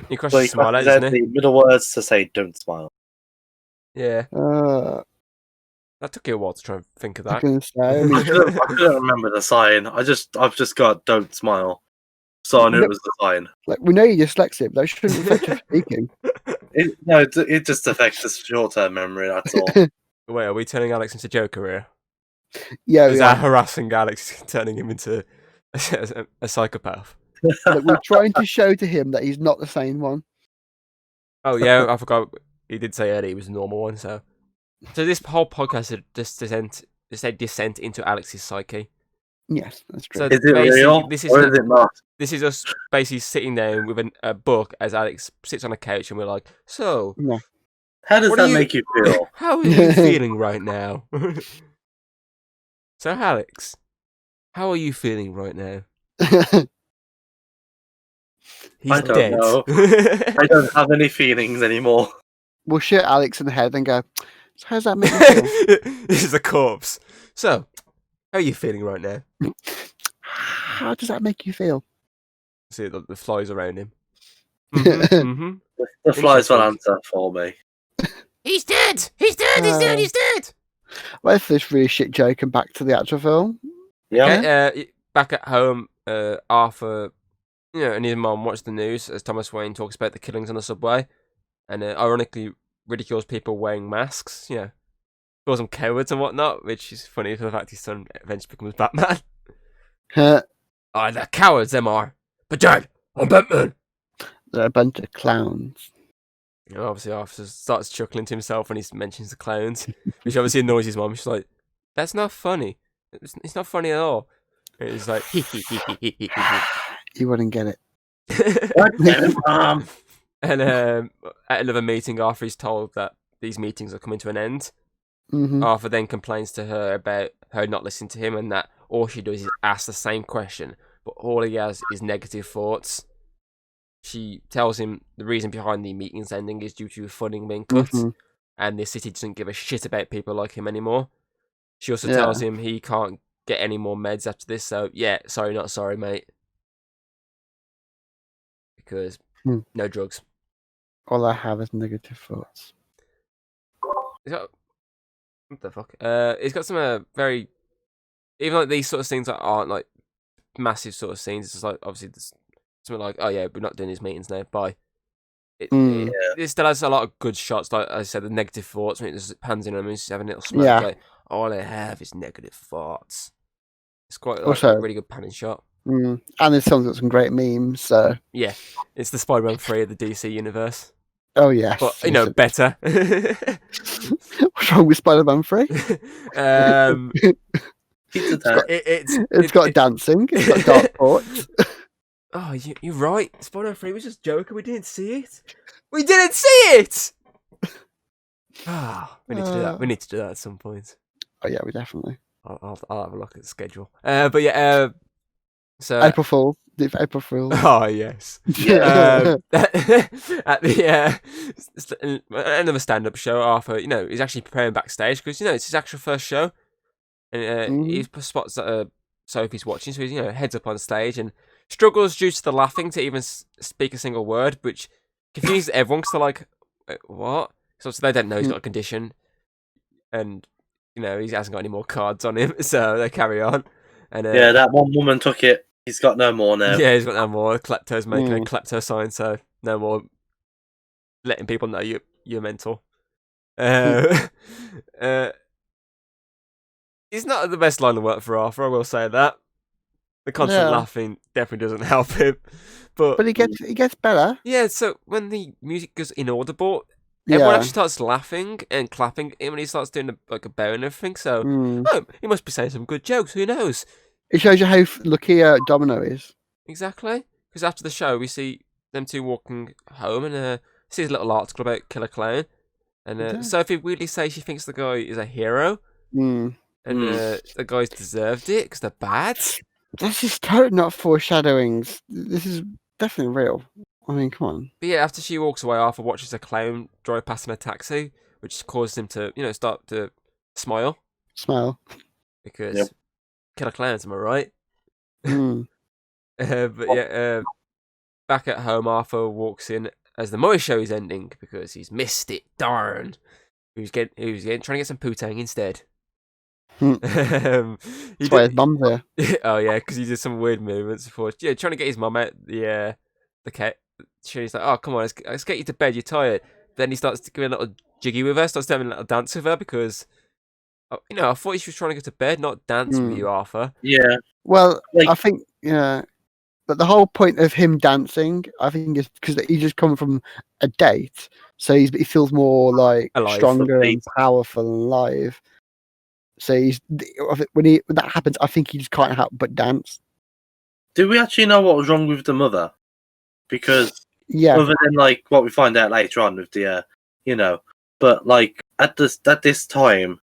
He crosses So a he smile out, crosses out doesn't he? the middle words to say, don't smile. Yeah. That took you a while to try and think of I that. was gonna say. I I mean, couldn't remember the sign. I've just got don't smile. So I knew it was the sign. like we know you're dyslexic, but that shouldn't affect your speaking. It just affects the short-term memory, that's all. Wait, are we turning Alex into Joker here? Yeah, Is we that are. harassing Alex, turning him into a psychopath? Like, we're trying to show to him that he's not the same one. Oh yeah, I forgot. He did say earlier he was a normal one. So this whole podcast is a descent into Alex's psyche. Yes, that's true. So Is it basically, real this is or the- is it not? This is us basically sitting down with a book as Alex sits on a couch, and we're like, "So, How does What do that you- make you feel? how are you feeling right now?" So, Alex, how are you feeling right now? He's I don't dead. know. I don't have any feelings anymore. We'll shoot Alex in the head and go, so how does that make you feel? This is a corpse. So, how are you feeling right now? How does that make you feel? See the flies around him. Mm-hmm. The flies will Interesting. answer for me. He's dead. He's dead. He's dead. He's dead. Well, if this really shit joke and back to the actual film. Yeah. Okay, back at home, Arthur, and his mum watch the news as Thomas Wayne talks about the killings on the subway, and ironically ridicules people wearing masks. Calls them cowards and whatnot, which is funny for the fact his son eventually becomes Batman. They're They're cowards, them are. But Dad, I'm Batman. a bunch of clowns. Obviously, Arthur starts chuckling to himself when he mentions the clowns, which obviously annoys his mum. She's like, "That's not funny. It's not funny at all." And he's like, You wouldn't get it. God damn it, Mom. And at another meeting, Arthur is told that these meetings are coming to an end. Mm-hmm. Arthur then complains to her about her not listening to him and that all she does is ask the same question, but all he has is negative thoughts. She tells him the reason behind the meeting's ending is due to funding being cut, Mhm. and the city doesn't give a shit about people like him anymore. She also Yeah. tells him he can't get any more meds after this, so yeah, sorry, not sorry, mate. Because no drugs. All I have is negative thoughts. He's got, what the fuck? He's got some very, even like these sort of scenes that aren't like massive sort of scenes. It's just like obviously there's something like, oh yeah, we're not doing these meetings now. Bye. It still has a lot of good shots. Like I said, the negative thoughts. When it just pans in on him, he's having a little smoke. Yeah. Like all I have is negative thoughts. It's quite like, Also- a really good panning shot. And this song's got some great memes. So, Yeah, it's the Spider-Man 3 of the DC universe, oh yes. but better. What's wrong with Spider-Man 3? Pizza time. It's got dancing. It's got dark thoughts. Oh, you're right. Spider-Man 3 was just Joker. We didn't see it. We didn't see it! We need to do that. We need to do that at some point. Oh yeah, we definitely. I'll have a look at the schedule. But yeah, so... April Fool. April Fool. Oh, yes. Yeah. At the another stand-up show, Arthur, he's actually preparing backstage because, it's his actual first show. And he spots that Sophie's watching, so he's, heads up on stage and struggles due to the laughing to even speak a single word, which confuses everyone because they're like, what? So they don't know he's got a condition, and he hasn't got any more cards on him, so they carry on. And yeah, that one woman took it. He's got no more now. Yeah, he's got no more. Klepto's making a klepto sign, so no more letting people know you're mental. He's not the best line of work for Arthur, I will say that. The constant laughing definitely doesn't help him. But he gets better. Yeah, so when the music goes inaudible, everyone actually starts laughing and clapping when he starts doing a bow and everything. So, he must be saying some good jokes. Who knows? It shows you how lucky Domino is. Exactly. Because after the show, we see them two walking home and see his little article about Killer Clown. And Sophie weirdly says she thinks the guy is a hero. And the guys deserved it because they're bad. This is totally not foreshadowings. This is definitely real. I mean, come on. But yeah, after she walks away, Arthur watches a clown drive past in a taxi, which causes him to, start to smile. Because Killer Clowns, am I right? But yeah, back at home, Arthur walks in as the Murray show is ending because he's missed it. Darn. He was trying to get some putang instead. That's why his mum's there. Oh yeah, because he did some weird movements before. Yeah, trying to get his mum out the cat. She's like, "Oh, come on, let's get you to bed. You're tired." Then he starts to give a little jiggy with her, starts having a little dance with her because, I thought she was trying to go to bed, not dance with you, Arthur. Yeah. Well, I think but the whole point of him dancing, I think, is because he just come from a date, so he feels more like stronger and powerful and alive. So when that happens, I think he just can't help but dance. Do we actually know what was wrong with the mother? Because other than what we find out later on with the but at this time,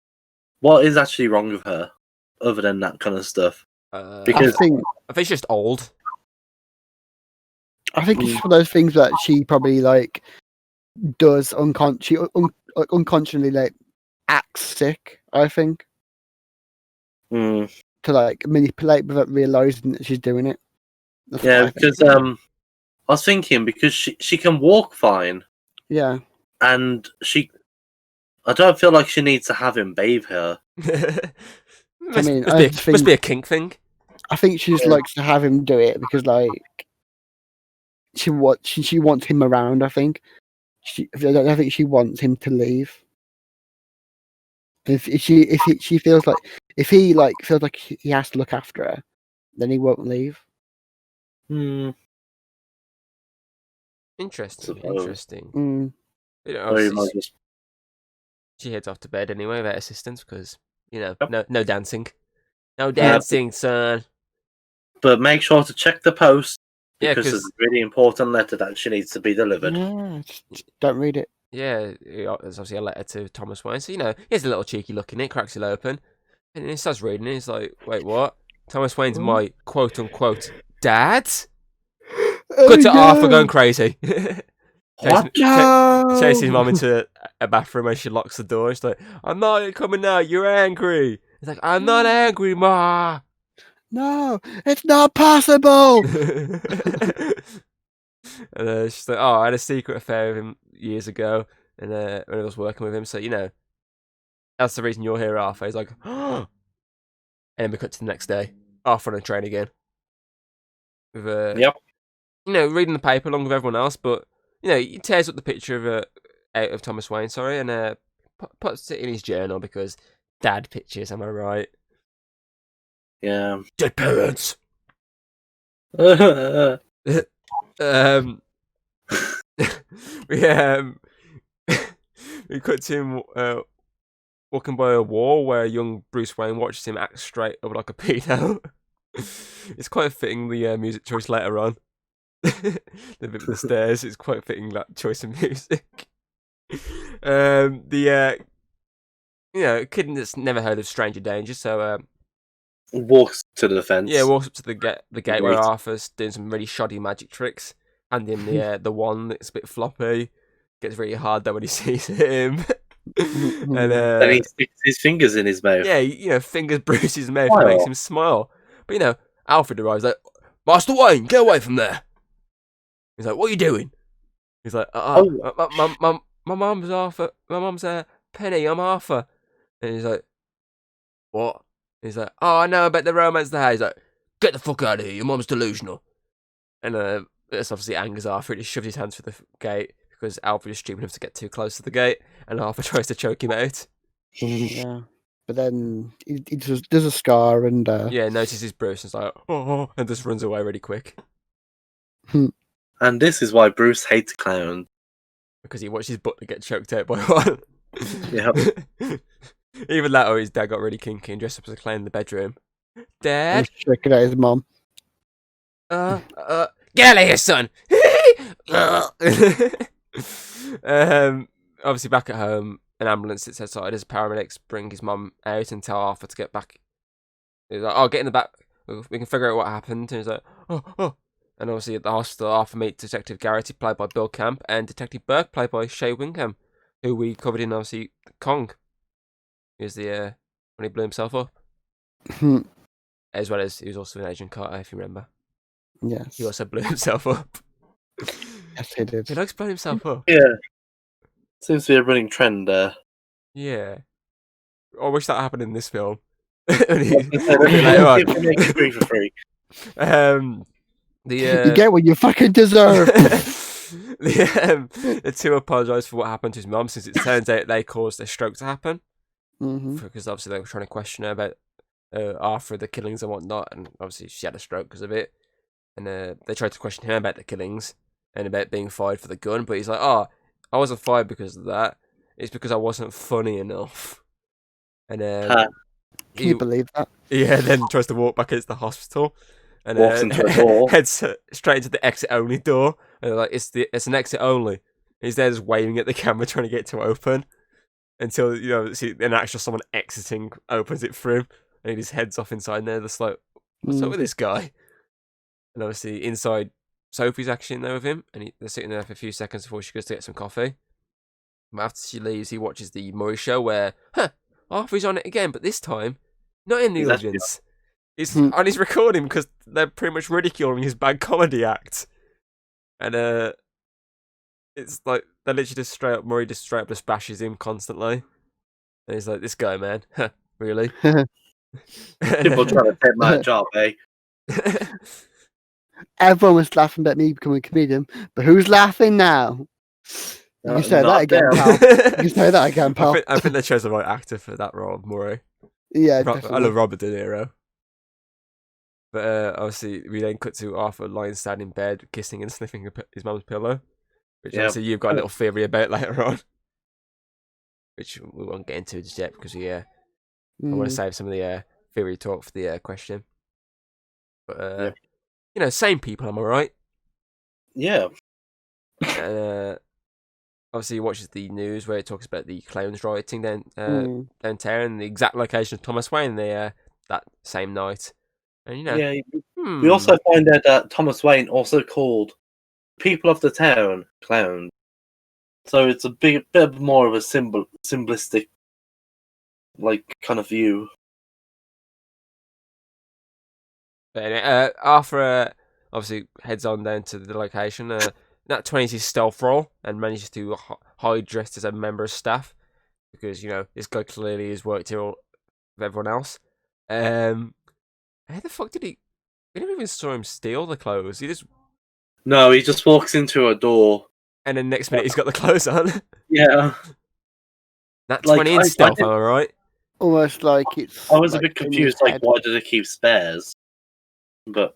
what is actually wrong with her, other than that kind of stuff? Because I think she's just old. I think it's one of those things that she probably does unconsciously acts sick. I think. To manipulate without realizing that she's doing it. Because I was thinking because she can walk fine. Yeah. And I don't feel like she needs to have him bathe her. Must be a kink thing. I think she just likes to have him do it because she wants him around. I think I think she wants him to leave. If he feels like he has to look after her, then he won't leave. Interesting. She heads off to bed anyway without assistance because no dancing, son. But make sure to check the post because it's a really important letter that she needs to be delivered. Yeah, just don't read it. Yeah, there's obviously a letter to Thomas Wayne. So, he has a little cheeky look in it, cracks it open, and he starts reading it. He's like, wait, what? Thomas Wayne's my quote-unquote dad? Cut to Arthur going crazy. What? Chases his mum into a bathroom and she locks the door. She's like, I'm not coming out, you're angry. He's like, I'm not angry, Ma. No, it's not possible. And she's like, I had a secret affair with him years ago, and when I was working with him, so that's the reason you're here, Arthur. He's like, and then we cut to the next day, Arthur on a train again, with reading the paper along with everyone else, but he tears up the picture of Thomas Wayne, and puts it in his journal because dad pictures. Am I right? Yeah. Dead parents. We cut to him walking by a wall where young Bruce Wayne watches him act straight up like a pedo. It's quite fitting the music choice later on. The bit with the stairs, it's quite fitting that choice of music. Kid that's never heard of Stranger Danger, so walks to the fence. Yeah, walks up to the gate where Arthur's doing some really shoddy magic tricks, and in the wand that's a bit floppy. Gets really hard though when he sees him. And he sticks his fingers in his mouth. Yeah, fingers Bruce's mouth and makes him smile. But Alfred arrives like, Master Wayne, get away from there. He's like, what are you doing? He's like, my mum's Arthur. My mum's Penny. I'm Arthur. And he's like, what? He's like, oh, I know about the romance there. He's like, get the fuck out of here. Your mum's delusional. And this obviously angers Arthur. He just shoves his hands through the gate because Alfred is stupid enough to get too close to the gate. And Arthur tries to choke him out. Yeah. But then he just does a scar and yeah, notices Bruce and is like, oh, and just runs away really quick. And this is why Bruce hates clowns. Because he watched his butler get choked out by one. Yeah. Even that, or his dad got really kinky and dressed up as a clown in the bedroom. Dad? He's checking out his mum. Get out of here, son! Obviously back at home, an ambulance sits outside as paramedics bring his mum out and tell Arthur to get back. He's like, oh, get in the back. We can figure out what happened. And he's like, oh. And obviously at the hospital, Arthur meets Detective Garrity, played by Bill Camp, and Detective Burke, played by Shea Wingham, who we covered in, obviously, Kong. He was the, when he blew himself up. As well as he was also in Agent Carter, if you remember. Yes. He also blew himself up. Yes, he did. He likes blowing himself up. Yeah. Seems to be a running trend there. Yeah. I wish that happened in this film. Free for free. You get what you fucking deserve. The two apologise for what happened to his mum, since it turns out they caused a stroke to happen. Because obviously they were trying to question her about after the killings and whatnot, and obviously she had a stroke because of it. And they tried to question him about the killings and about being fired for the gun, but he's like, oh, I wasn't fired because of that. It's because I wasn't funny enough. And can you believe that? Yeah, then tries to walk back into the hospital. And walks into a door. Heads straight into the exit only door. And they're like, it's an exit only. And he's there just waving at the camera, trying to get it to open. Until, you know, see an actual someone exiting opens it for him. And he just heads off inside there. Just like, what's up with this guy? And obviously inside, Sophie's actually in there with him. And they're sitting there for a few seconds before she goes to get some coffee. And after she leaves, he watches the Murray show where, Arthur's on it again, but this time, not in the audience. He's on his recording because they're pretty much ridiculing his bad comedy act. And it's like, they literally Murray just straight up just bashes him constantly. And he's like, this guy, man, really? People trying to take my job, eh? Everyone was laughing at me becoming a comedian, but who's laughing now? You can say that again, pal. You can say that again, pal. I think they chose the right actor for that role, Murray. Yeah, I love Robert De Niro. But obviously, we then cut to Arthur lying sad in bed, kissing and sniffing his mum's pillow. Which obviously you've got a little theory about later on. Which we won't get into just yet because I want to save some of the theory talk for the question. But, you know, same people, am I right? Yeah. Obviously, he watches the news where it talks about the clowns rioting downtown, and the exact location of Thomas Wayne that same night. And you know, we also find out that Thomas Wayne also called people of the town clowns. So it's a bit more of a symbolistic, like, kind of view. But Arthur obviously heads on down to the location. Nat 20's his stealth role and manages to hide dressed as a member of staff because, you know, this guy clearly has worked here with everyone else. How the fuck did he... We never even saw him steal the clothes. No, he just walks into a door. And then next minute he's got the clothes on. Yeah. Nat 20 in stealth, am I right? Almost like it's... I was a bit confused, like, why do they keep spares? But,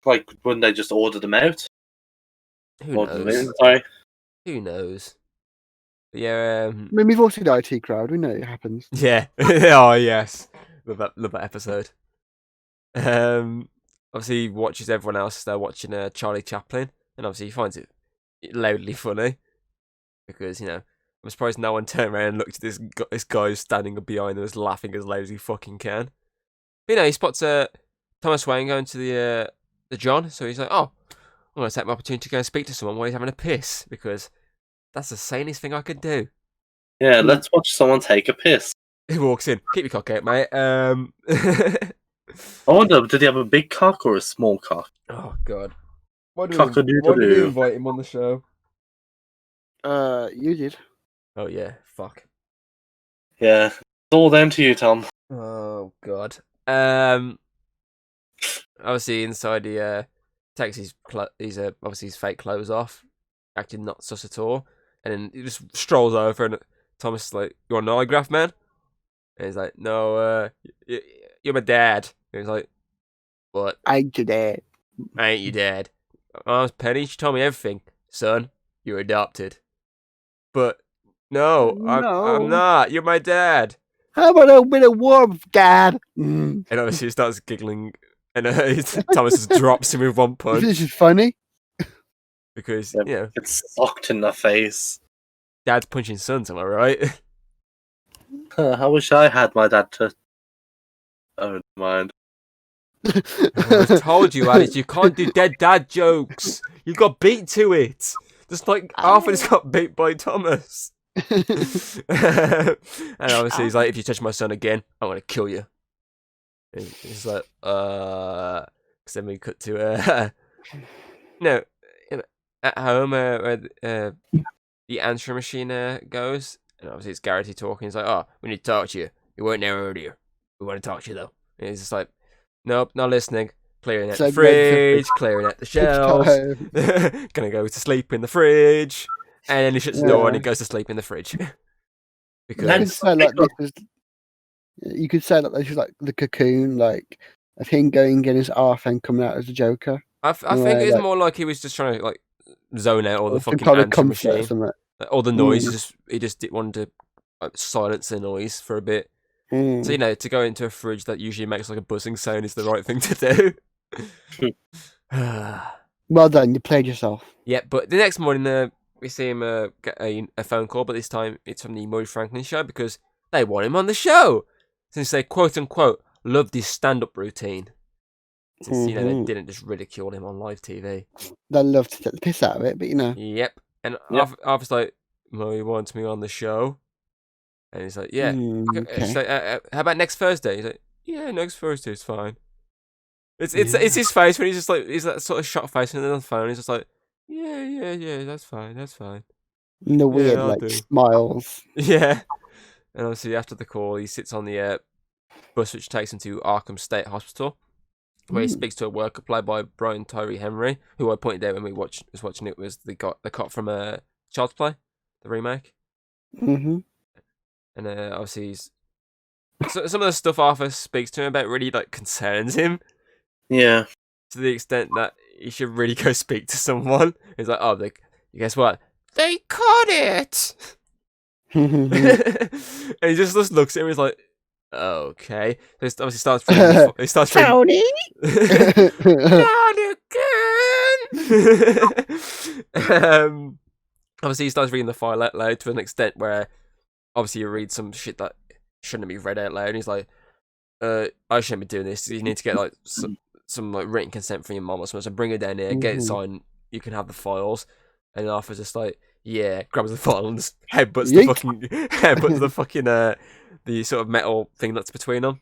like, wouldn't they just order them out? Who knows? Who knows? But yeah, I mean, we've all seen the IT Crowd. We know it happens. Yeah. Oh, yes. Love that episode. Obviously, he watches everyone else. They're watching Charlie Chaplin. And obviously, he finds it loudly funny. Because, you know, I'm surprised no one turned around and looked at this guy who's standing behind them, was laughing as loud as he fucking can. But, you know, he spots Thomas Wayne going to the John. So he's like, oh, I'm going to take my opportunity to go and speak to someone while he's having a piss, because that's the sanest thing I could do. Yeah, let's watch someone take a piss. He walks in. Keep your cock out, mate. I wonder, did he have a big cock or a small cock? Oh god. Why did Cock-a-doodle-doo. we invite him on the show? You did. Oh yeah, fuck. Yeah, it's all down to you, Tom. Oh god. Obviously inside he takes his obviously his fake clothes off, acting not sus at all, and then he just strolls over and Thomas is like, "You want an autograph, man?" And he's like, "No, you're my dad." And he's like, "What? I ain't your dad. I ain't your dad. Mom's Penny. She told me everything. Son, you're adopted." But no, I'm not. You're my dad. How about a bit of warmth, Dad? Mm. And obviously he starts giggling, and Thomas just drops him with one punch This is funny. because Yep. you know It's socked in the face. dad's punching sons. Am I right? I wish I had my dad to. Oh, never mind. I told you, Alice, you can't do dead dad jokes. You got beat to it. Just like Arthur's got beat by Thomas. And obviously he's like, if you touch my son again, I'm gonna kill you. And he's like, because then we cut to at home where the answering machine goes, and obviously it's Garrity talking. He's like, "Oh, we need to talk to you. You weren't there earlier. We want to talk to you though." And he's just like, "Nope, not listening. Clearing out the fridge, clearing out the shelves. Gonna go to sleep in the fridge." And then he shuts the door and he goes to sleep in the fridge. Because you could say that this is like the cocoon, like of him going in as Arthur and coming out as the Joker. I think it's more like he was just trying to like zone out all the fucking answer machine, all the noise. He just wanted to silence the noise for a bit. So to go into a fridge that usually makes like a buzzing sound is the right thing to do. Well done, you played yourself. Yeah, but the next morning we see him get a phone call, but this time it's from the Murray Franklin show because they want him on the show. Since they quote unquote loved his stand-up routine. Since they didn't just ridicule him on live TV. They love to take the piss out of it, but Yep. And Arthur's like, Murray wants me on the show. And he's like, yeah. Okay. She's like, how about next Thursday? He's like, yeah, next Thursday is fine. It's his face when he's that sort of shocked face, and then on the phone he's just like, yeah, that's fine. And the weird smiles. Yeah. And obviously after the call, he sits on the bus which takes him to Arkham State Hospital, where he speaks to a worker played by Brian Tyree Henry, who I pointed out when we was watching it was the cop from Child's Play, the remake. Mm-hmm. And obviously some of the stuff Arthur speaks to him about really concerns him. Yeah. To the extent that he should really go speak to someone. He's like, oh, guess what? They caught it! And he just looks at him and he's like, okay. So he obviously starts reading. He starts reading. Tony! Not again! Obviously, he starts reading the file out loud to an extent where obviously you read some shit that shouldn't be read out loud. And he's like, I shouldn't be doing this. You need to get some written consent from your mom or something. So bring her down here, get it signed. You can have the files. And Arthur's just like, yeah, grabs the file and just headbutts the fucking the sort of metal thing that's between them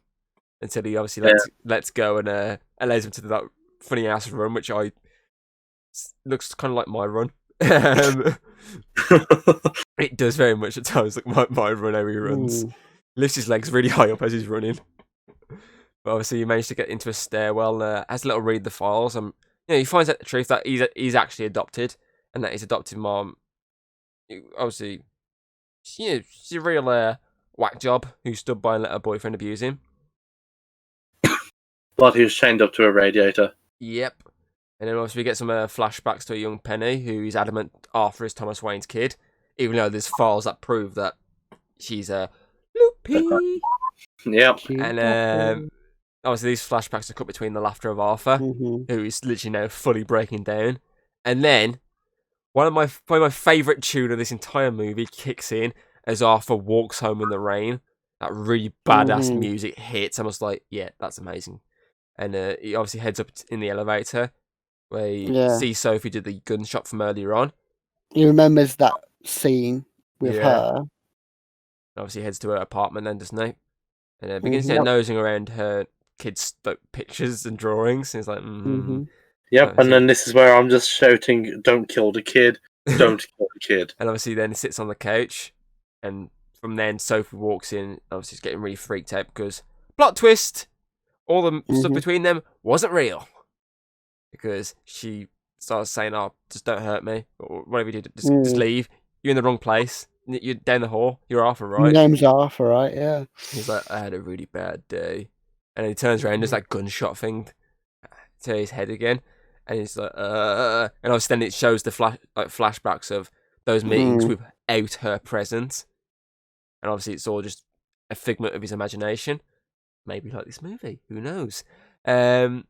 until he obviously lets go and allows him to do that funny ass run, which looks kind of like my run. It does very much at times like my run how he runs. Lifts his legs really high up as he's running. But obviously he managed to get into a stairwell, has a little read the files, and he finds out the truth that he's actually adopted, and that his adopted mom, obviously, she's a real whack job who stood by and let her boyfriend abuse him. But he was chained up to a radiator. Yep. And then obviously we get some flashbacks to a young Penny who is adamant Arthur is Thomas Wayne's kid, even though there's files that prove that she's Loopy. Yep. And obviously these flashbacks are cut between the laughter of Arthur, who is literally now fully breaking down. And then one of my favourite tune of this entire movie kicks in as Arthur walks home in the rain. That really badass music hits. I was like, yeah, that's amazing. And he obviously heads up in the elevator where he sees Sophie do the gunshot from earlier on. He remembers that scene with her. Obviously heads to her apartment then, doesn't he? And begins nosing around her kids' like, pictures and drawings. And he's like, Yep, and then this is where I'm just shouting, "Don't kill the kid! Don't kill the kid!" And obviously, then he sits on the couch, and from then Sophie walks in. Obviously, he's getting really freaked out because plot twist: all the stuff between them wasn't real, because she starts saying, "Oh, just don't hurt me, or whatever you do, just leave. You're in the wrong place. You're down the hall. You're Arthur, right?" Your name's Arthur, right? Yeah. He's like, "I had a really bad day," and he turns around, there's that gunshot thing to his head again. And he's like, and obviously then it shows the flashbacks of those meetings without her present. And obviously it's all just a figment of his imagination. Maybe like this movie, who knows? And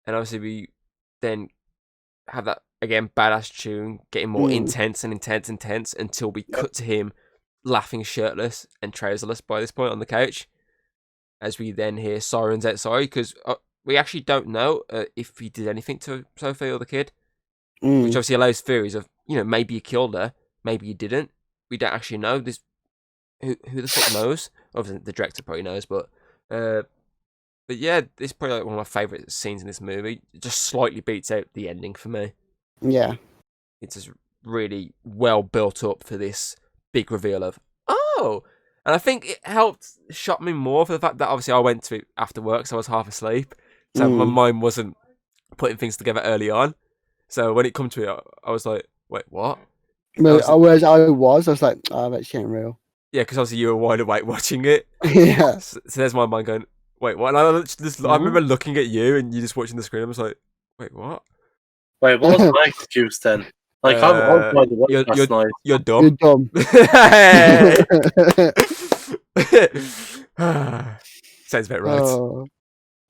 obviously we then have that, again, badass tune getting more intense until we cut to him laughing shirtless and trouserless by this point on the couch. As we then hear sirens outside, because... we actually don't know if he did anything to Sophie or the kid, which obviously allows theories of, maybe he killed her, maybe he didn't. We don't actually know. This who the fuck knows? Obviously, the director probably knows, but yeah, this is probably like one of my favourite scenes in this movie. It just slightly beats out the ending for me. Yeah, it's just really well built up for this big reveal of and I think it shocked me more for the fact that obviously I went to it after work, so I was half asleep. So my mind wasn't putting things together early on. So when it come to it, I was like, wait, what? Whereas I was like, oh, that ain't real. Yeah, because obviously you were wide awake watching it. Yeah. So there's my mind going, wait, what? And I remember looking at you and you just watching the screen. I was like, wait, what? Wait, what was my excuse then? Like, I was wide awake last night. You're dumb. Sounds about right.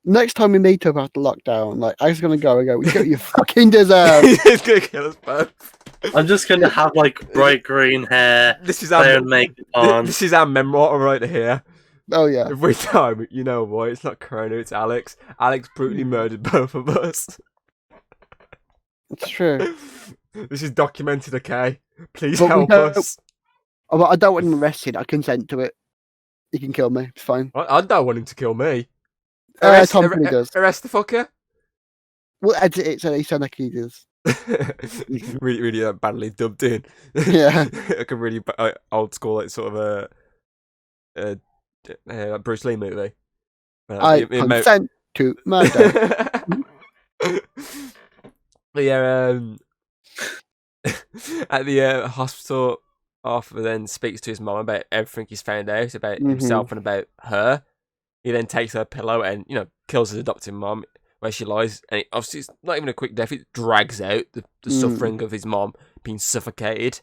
Next time we meet up after lockdown, like, I was gonna go and go, we get you fucking deserve. He's gonna kill us both. I'm just gonna have like bright green hair. This is our makeup on. This is our memoir right here. Oh yeah. Every time, you know why? It's not Corona, it's Alex. Alex brutally murdered both of us. It's true. This is documented, okay? Please help us. I don't want him arrested. I consent to it. He can kill me. It's fine. I don't want him to kill me. Tom does. Arrest the fucker. We'll edit it so he sounds like he does. really badly dubbed in. Yeah. Like a really old school, like sort of a Bruce Lee movie. I consent to murder. But yeah, at the hospital, Arthur then speaks to his mum about everything he's found out about himself and about her. He then takes her pillow and, kills his adopted mum where she lies. And obviously, it's not even a quick death. It drags out the suffering of his mum being suffocated.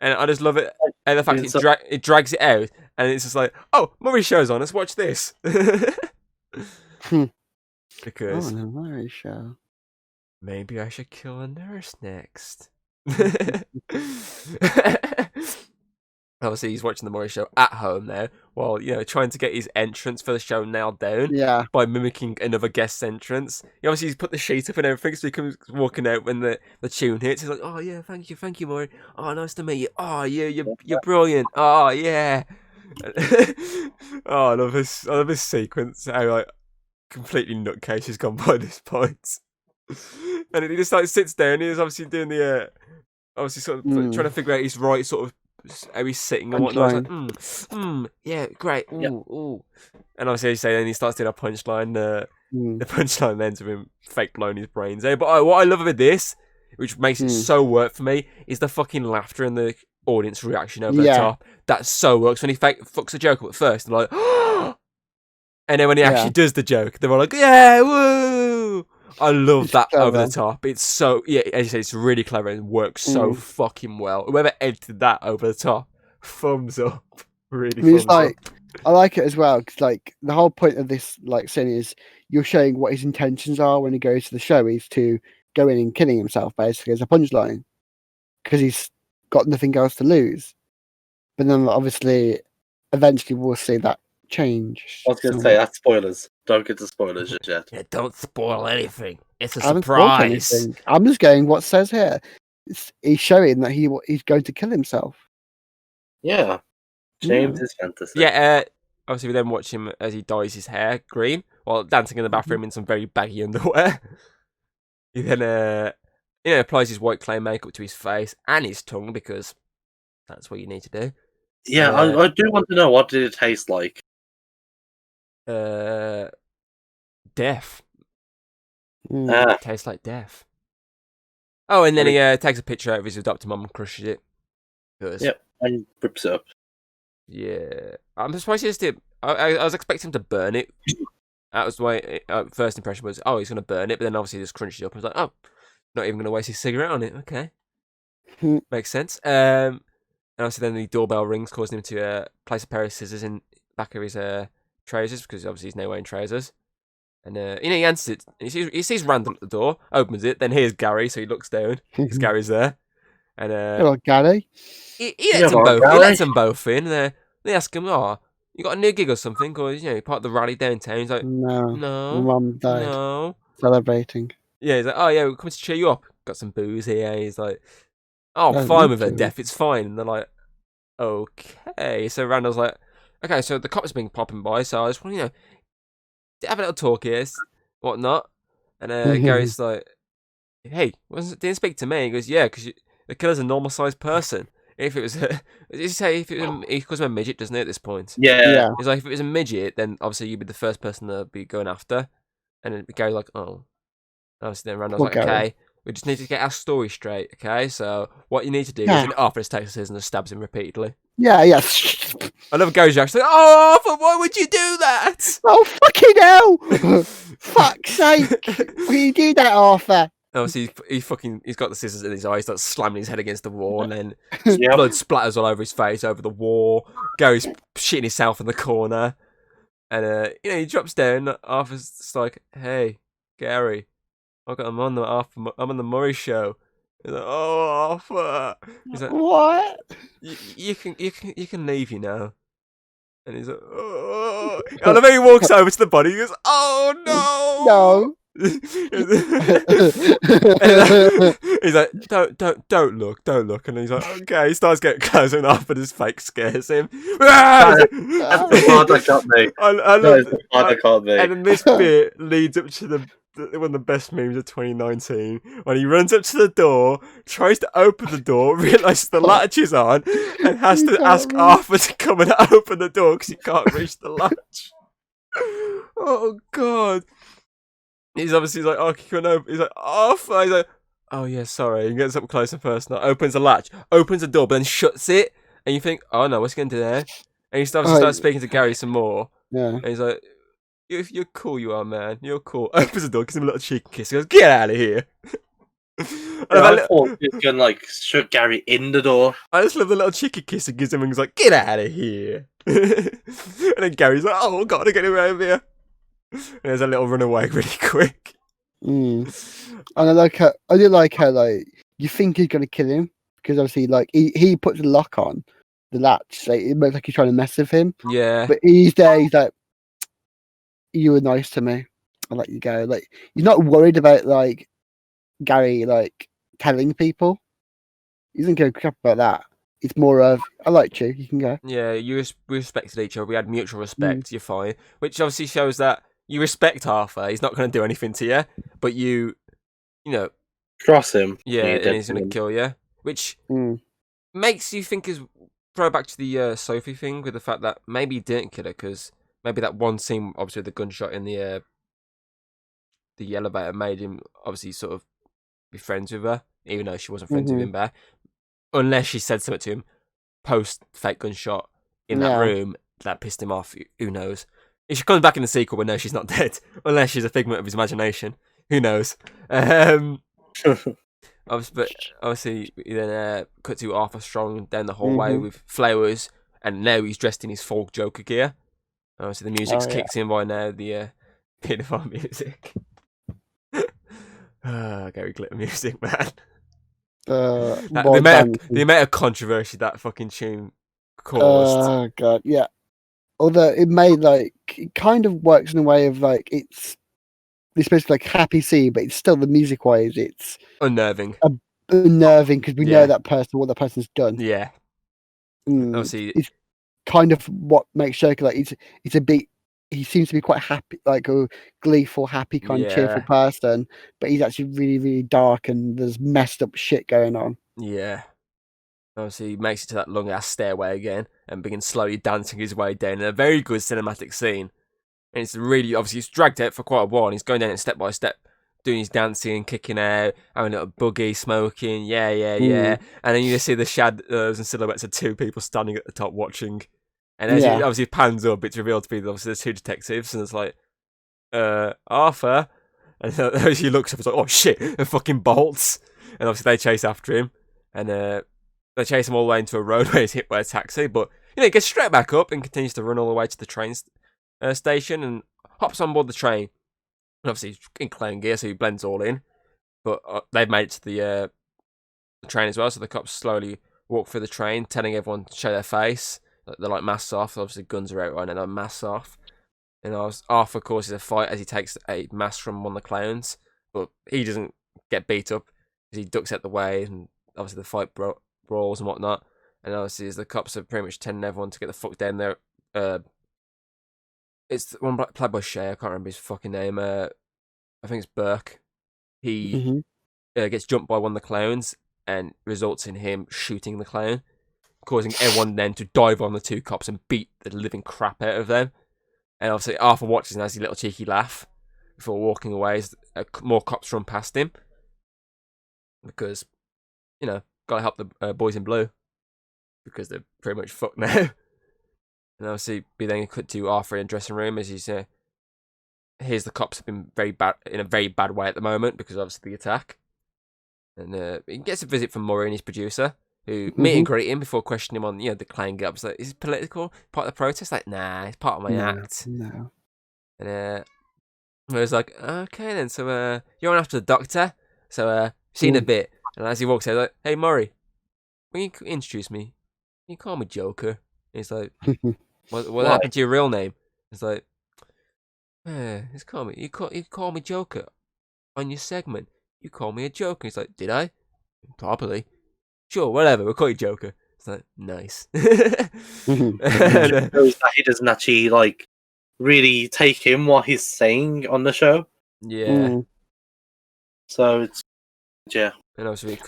And I just love it. And the fact it drags it out. And it's just like, oh, Murray show's on. Let's watch this. Because... Oh, the Murray show. Maybe I should kill a nurse next. Obviously, he's watching the Murray Show at home now, while trying to get his entrance for the show nailed down. Yeah. By mimicking another guest's entrance. He's put the sheet up and everything, so he comes walking out when the tune hits. He's like, "Oh yeah, thank you, Murray. Oh, nice to meet you. Oh yeah, you're brilliant. Oh yeah." I love this sequence. How completely nutcase has gone by this point. And he just sits down. He's obviously doing the obviously sort of trying to figure out his right sort of how he's sitting and whatnot. Yeah, great. Ooh. And obviously then he starts doing a punchline. The punchline ends with him fake blowing his brains out. But what I love about this, which makes it so work for me, is the fucking laughter and the audience reaction over the top. That so works when he fucks a joke up at first. They're like, and then when he actually does the joke, they're all like, yeah, woo. I love that over the top. It's so, as you say, it's really clever and works so fucking well. Whoever edited that over the top, thumbs up. Really thumbs up. I like it as well, because the whole point of this scene is you're showing what his intentions are when he goes to the show is to go in and killing himself, basically, as a punchline. Because he's got nothing else to lose. But then, obviously, eventually we'll see that change. I was going to say, that's spoilers. Don't get the spoilers just yet. Yeah, don't spoil anything. It's a surprise. I'm just going what it says here. He's showing that he's going to kill himself. Yeah. James is fantasy. Yeah, obviously we then watch him as he dyes his hair green while dancing in the bathroom in some very baggy underwear. He then applies his white clay makeup to his face and his tongue because that's what you need to do. Yeah, I do want to know, what did it taste like? Death. Mm. Tastes like death. Oh, and then he takes a picture of his adopted mum and crushes it. Yep, and rips it up. Yeah, I'm surprised he just did. I was expecting him to burn it. That was my first impression was, oh, he's going to burn it, but then obviously he just crunched it up. I was like, oh, not even going to waste his cigarette on it. Okay, makes sense. And obviously then the doorbell rings, causing him to place a pair of scissors in the back of his trousers because obviously he's now wearing trousers. And he answers it. He sees Randall at the door, opens it. Then here's Gary, so he looks down. Because Gary's there, and Hello, Gary. He lets them both. He lets them both in. They ask him, "Oh, you got a new gig or something?" Or part of the rally downtown. He's like, No, "No, Mum died. no." Celebrating. Yeah, he's like, "Oh yeah, we're coming to cheer you up. Got some booze here." He's like, "Oh, fine with her death. It's fine." And they're like, "Okay." So Randall's like, "Okay, so the cops been popping by, so I just want have a little talk here, whatnot." And Gary's like, "Hey, didn't speak to me." He goes, "Yeah, because the killer's a normal sized person. If it was, did you say he calls him a midget, doesn't he? At this point, Yeah. He's like, if it was a midget, then obviously you'd be the first person to be going after." And then Gary's like, "Oh." Obviously, then Randall's like, "Okay, we just need to get our story straight. Okay, so what you need to do is," and Arthur just takes his scissors and stabs him repeatedly. Yeah. I love Gary's reaction. Like, "Oh, Arthur, why would you do that?" Oh, fucking hell! Fuck's sake! Why you do that, Arthur? Obviously, he's got the scissors in his eyes, starts slamming his head against the wall, and then blood splatters all over his face, over the wall. Gary's shitting himself in the corner, and he drops down. Arthur's just like, "Hey, Gary, I'm on the Murray show." He's like, "Oh, Arthur." He's like, "What? You can leave, And he's like, "Oh." And then he walks over to the body. He goes, "Oh no, no." He's like, don't look. And he's like, "Okay." He starts getting closer and off, but his fake scares him. That's the part that got me. I love the part that got me. And then this bit leads up to one of the best memes of 2019 when he runs up to the door, tries to open the door, realizes the latch is on, and has to ask Arthur to come and open the door because he can't reach the latch. Oh god. He's obviously like, "Oh, can you open?" He's like, "Arthur." He's like, "Oh yeah, sorry." He gets up close and personal, opens the latch, opens the door, but then shuts it, and you think, "Oh no, what's he gonna do there?" And he starts speaking to Gary some more. Yeah. And he's like, You're cool, you are, man. You're cool." Opens the door, gives him a little cheeky kiss. He goes, "Get out of here." I thought he was gonna shut Gary in the door. I just love the little cheeky kiss he gives him, and he's like, "Get out of here." And then Gary's like, "Oh, God, I get him out of here." And there's a little runaway really quick. And I do like how you think he's gonna kill him because obviously he puts the lock on the latch, it looks like he's trying to mess with him. Yeah. But he's there. He's like, "You were nice to me. I'll let you go." He's not worried about Gary telling people. He doesn't give a crap about that. It's more of, "I liked you. You can go." Yeah, we respected each other. We had mutual respect. You're fine. Which obviously shows that you respect Arthur. He's not going to do anything to you, but you trust him. Yeah, and he's going to kill you, which makes you think throw back to the Sophie thing with the fact that maybe he didn't kill her because maybe that one scene, obviously with the gunshot in the elevator, made him obviously sort of be friends with her, even though she wasn't friends with him there. Unless she said something to him post fake gunshot in that room that pissed him off. Who knows? If she comes back in the sequel, we know she's not dead. Unless she's a figment of his imagination. Who knows? Obviously, he then cut to Arthur Strong down the hallway with flowers, and now he's dressed in his folk Joker gear. Obviously, the music's kicked in by now, the pedophile music. Gary Glitter music, man. The amount of controversy that fucking tune caused. Oh god, yeah. Although it made it kind of works in a way of it's supposed to be happy scene, but it's still the music wise it's unnerving. Unnerving because we know that person, what that person's done. Yeah. Obviously, kind of what makes Joker like he's a bit. He seems to be quite happy, like a gleeful, happy, kind of cheerful person, but he's actually really, really dark and there's messed up shit going on. Yeah. Obviously, he makes it to that long ass stairway again and begins slowly dancing his way down in a very good cinematic scene. And it's really, obviously, he's dragged out for quite a while and he's going down it step by step, doing his dancing, kicking out, having a little boogie, smoking, yeah. And then you just see the shadows and silhouettes of two people standing at the top watching. And as it obviously pans up, it's revealed to be obviously the two detectives, and it's like, Arthur. And as he looks up, it's like, oh shit, the fucking bolts. And obviously they chase after him, and they chase him all the way into a road where he's hit by a taxi. But he gets straight back up and continues to run all the way to the train station and hops on board the train. And obviously he's in clown gear, so he blends all in. But they've made it to the train as well, so the cops slowly walk through the train, telling everyone to show their face. They're like masks off. Obviously, guns are out right now. They're masks off. And Arthur causes a fight as he takes a mask from one of the clowns, but he doesn't get beat up because he ducks out the way, and obviously the fight brawls and whatnot. And obviously, as the cops are pretty much telling everyone to get the fuck down there. It's the one played by Shay. I can't remember his fucking name. I think it's Burke. He gets jumped by one of the clowns and results in him shooting the clown, causing everyone then to dive on the two cops and beat the living crap out of them. And obviously Arthur watches and has a little cheeky laugh before walking away as more cops run past him. Because, gotta help the boys in blue. Because they're pretty much fucked now. And obviously we then cut to Arthur in the dressing room as he's here's the cops have been in a very bad way at the moment because obviously the attack. And he gets a visit from Murray and his producer, who meet and greet him before questioning him on, the clown get like, is it political? Part of the protest? Like, nah, it's part of my act. No. And I was like, okay then, so you're on after the doctor, so see you in a bit. And as he walks out, like, hey Murray, when you introduce me, you call me Joker. And he's like, what happened to your real name? It's like, just call me. You call me Joker on your segment. You call me a Joker. He's like, did I? Probably. Sure, whatever. We'll call you Joker. It's like, nice. Shows that he doesn't actually really take in what he's saying on the show. Yeah. So it's And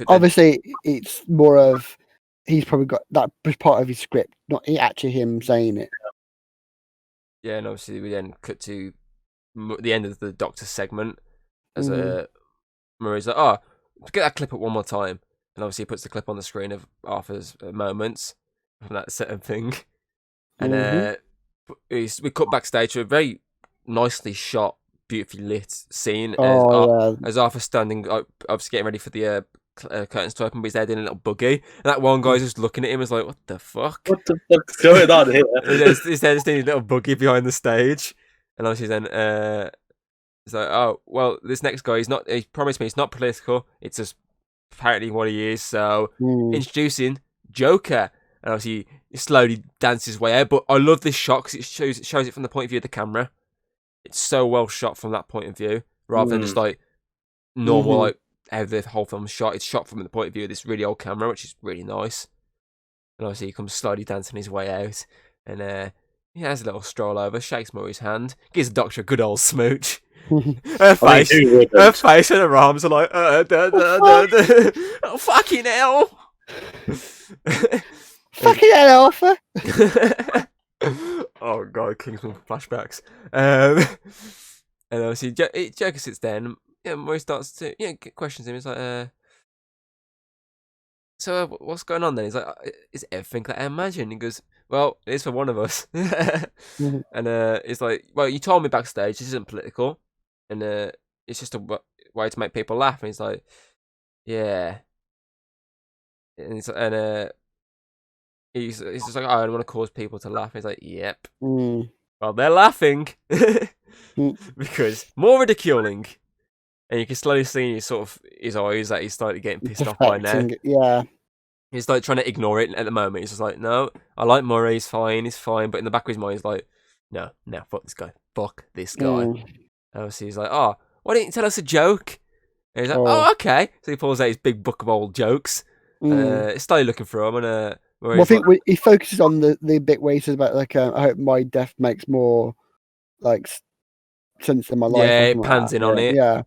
obviously it's more of he's probably got that was part of his script, not actually him saying it. Yeah, and obviously we then cut to the end of the Doctor segment as Murray's like, get that clip up one more time. And obviously he puts the clip on the screen of Arthur's moments from that certain thing. And we cut backstage to a very nicely shot, beautifully lit scene as Arthur's standing up, obviously getting ready for the curtains to open, but he's there doing a little boogie. And that one guy's just looking at him, is like, what the fuck? What the fuck's going on here? He's there just doing a little boogie behind the stage. And obviously then he's like, oh, well, this next guy, he promised me it's not political, it's just apparently what he is, so introducing Joker. And obviously he slowly dances his way out, but I love this shot because it shows it from the point of view of the camera. It's so well shot from that point of view, rather than just like normal, like how the whole film's shot. It's shot from the point of view of this really old camera, which is really nice. And obviously he comes slowly dancing his way out, and he has a little stroll over, shakes Murray's hand, gives the doctor a good old smooch. Her face and her arms are like, oh, fucking hell. Fucking hell, Arthur. Oh god, Kingsman flashbacks. And obviously Joker sits down and Murray starts to questions him. He's like, so what's going on then? He's like, is everything that I imagine? He goes, well, it is for one of us. And it's like, well, you told me backstage this isn't political, and it's just a way to make people laugh. And he's like, yeah. And he's just like, oh, I don't want to cause people to laugh. He's like, yep. Well, they're laughing because more ridiculing, and you can slowly see his eyes that he's slightly getting pissed off by now. Yeah. He's like trying to ignore it at the moment. He's just like, no, I like Murray, he's fine. But in the back of his mind, he's like, no, fuck this guy. And obviously he's like, oh, why didn't you tell us a joke? And he's like, oh, okay. So he pulls out his big book of old jokes. Slowly looking through them, and Well, I think he focuses on the bit where he says about like, I hope my death makes more like sense in my life. Yeah, it pans in on it. Yeah,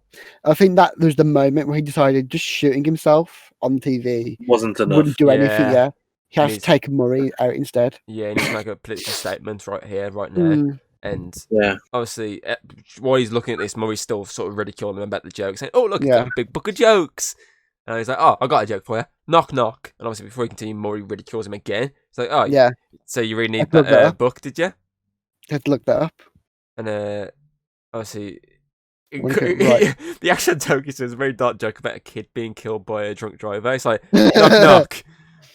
I think that there's the moment where he decided just shooting himself on TV wasn't enough. Wouldn't do anything. Yeah, he has to he's- take Murray out instead. Yeah, he needs to make a political statement right here, right now. And Yeah, obviously, while he's looking at this, Murray's still sort of ridiculing him about the joke, saying, "Oh, look, he's got a big book of jokes." And he's like, "Oh, I got a joke for you. Knock, knock." And obviously, before he continues, Murray ridicules him again. He's like, "Oh, Yeah, so you really need that book, did you?" had to look that up. And obviously, Right. the actual joke is a very dark joke about a kid being killed by a drunk driver. It's like, knock, knock.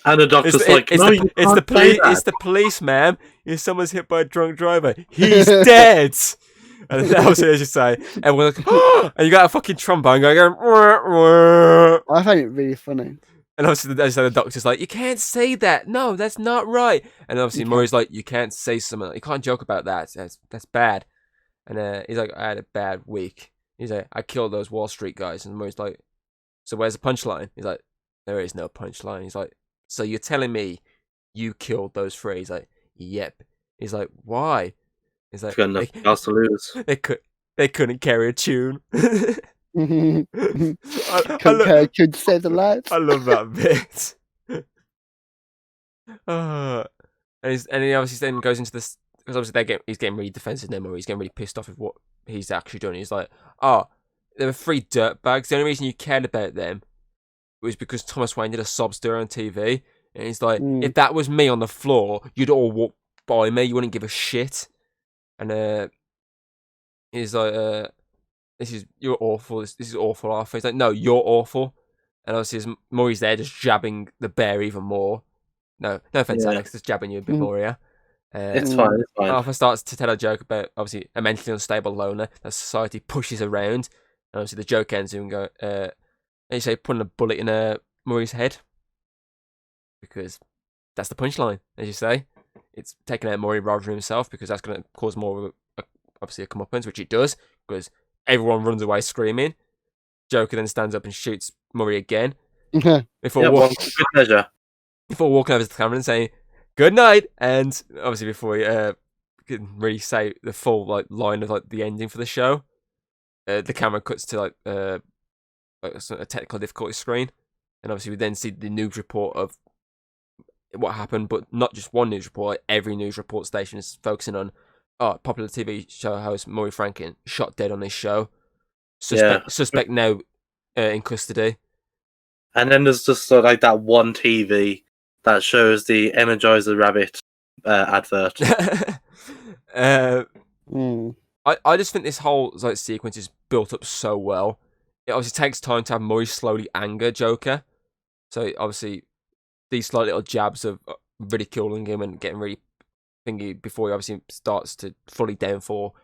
And the doctor's like, it's the police. It's the police, ma'am. If someone's hit by a drunk driver, he's dead. And then obviously, as you say, everyone's like, oh! And you got a fucking trombone going. I find it really funny. And obviously, the doctor's like, you can't say that. No, that's not right. And obviously, Murray's like, you can't say something. You can't joke about that. That's bad. And he's like, I had a bad week. He's like, I killed those Wall Street guys. And Murray's like, so where's the punchline? He's like, there is no punchline. He's like, so you're telling me you killed those three? He's like, yep. He's like, why? He's like, got nothing else to lose. They couldn't carry a tune. Couldn't carry a tune to save the lives. I love that bit. And he obviously then goes into this, because obviously he's getting really defensive now, or he's getting really pissed off with what he's actually done. He's like, oh, there were 3 dirtbags. The only reason you cared about them was because Thomas Wayne did a sob story on TV. And he's like, if that was me on the floor, you'd all walk by me. You wouldn't give a shit. And he's like, you're awful. This is awful, Arthur. He's like, no, you're awful. And obviously, Murray's there just jabbing the bear even more. No offense, Alex, just jabbing you a bit more, yeah? It's fine. Arthur starts to tell a joke about, obviously, a mentally unstable loner that society pushes around. And obviously, the joke ends and go, and you say, putting a bullet in Murray's head. Because that's the punchline, as you say. It's taking out Murray rather than himself, because that's going to cause more of obviously a comeuppance, which it does, because everyone runs away screaming. Joker then stands up and shoots Murray again. Before walking over to the camera and saying, good night, and obviously before he can really say the full line of the ending for the show, the camera cuts to a technical difficulty screen, and obviously we then see the news report of what happened, but not just one news report. Every news report station is focusing on popular TV show host Murray Franklin shot dead on his show. Suspect now in custody. And then there's just that one TV that shows the Energizer Rabbit advert. I just think this whole sequence is built up so well. It obviously takes time to have Murray slowly anger Joker. So obviously these slight little jabs of ridiculing him and getting really thingy before he obviously starts to fully downfall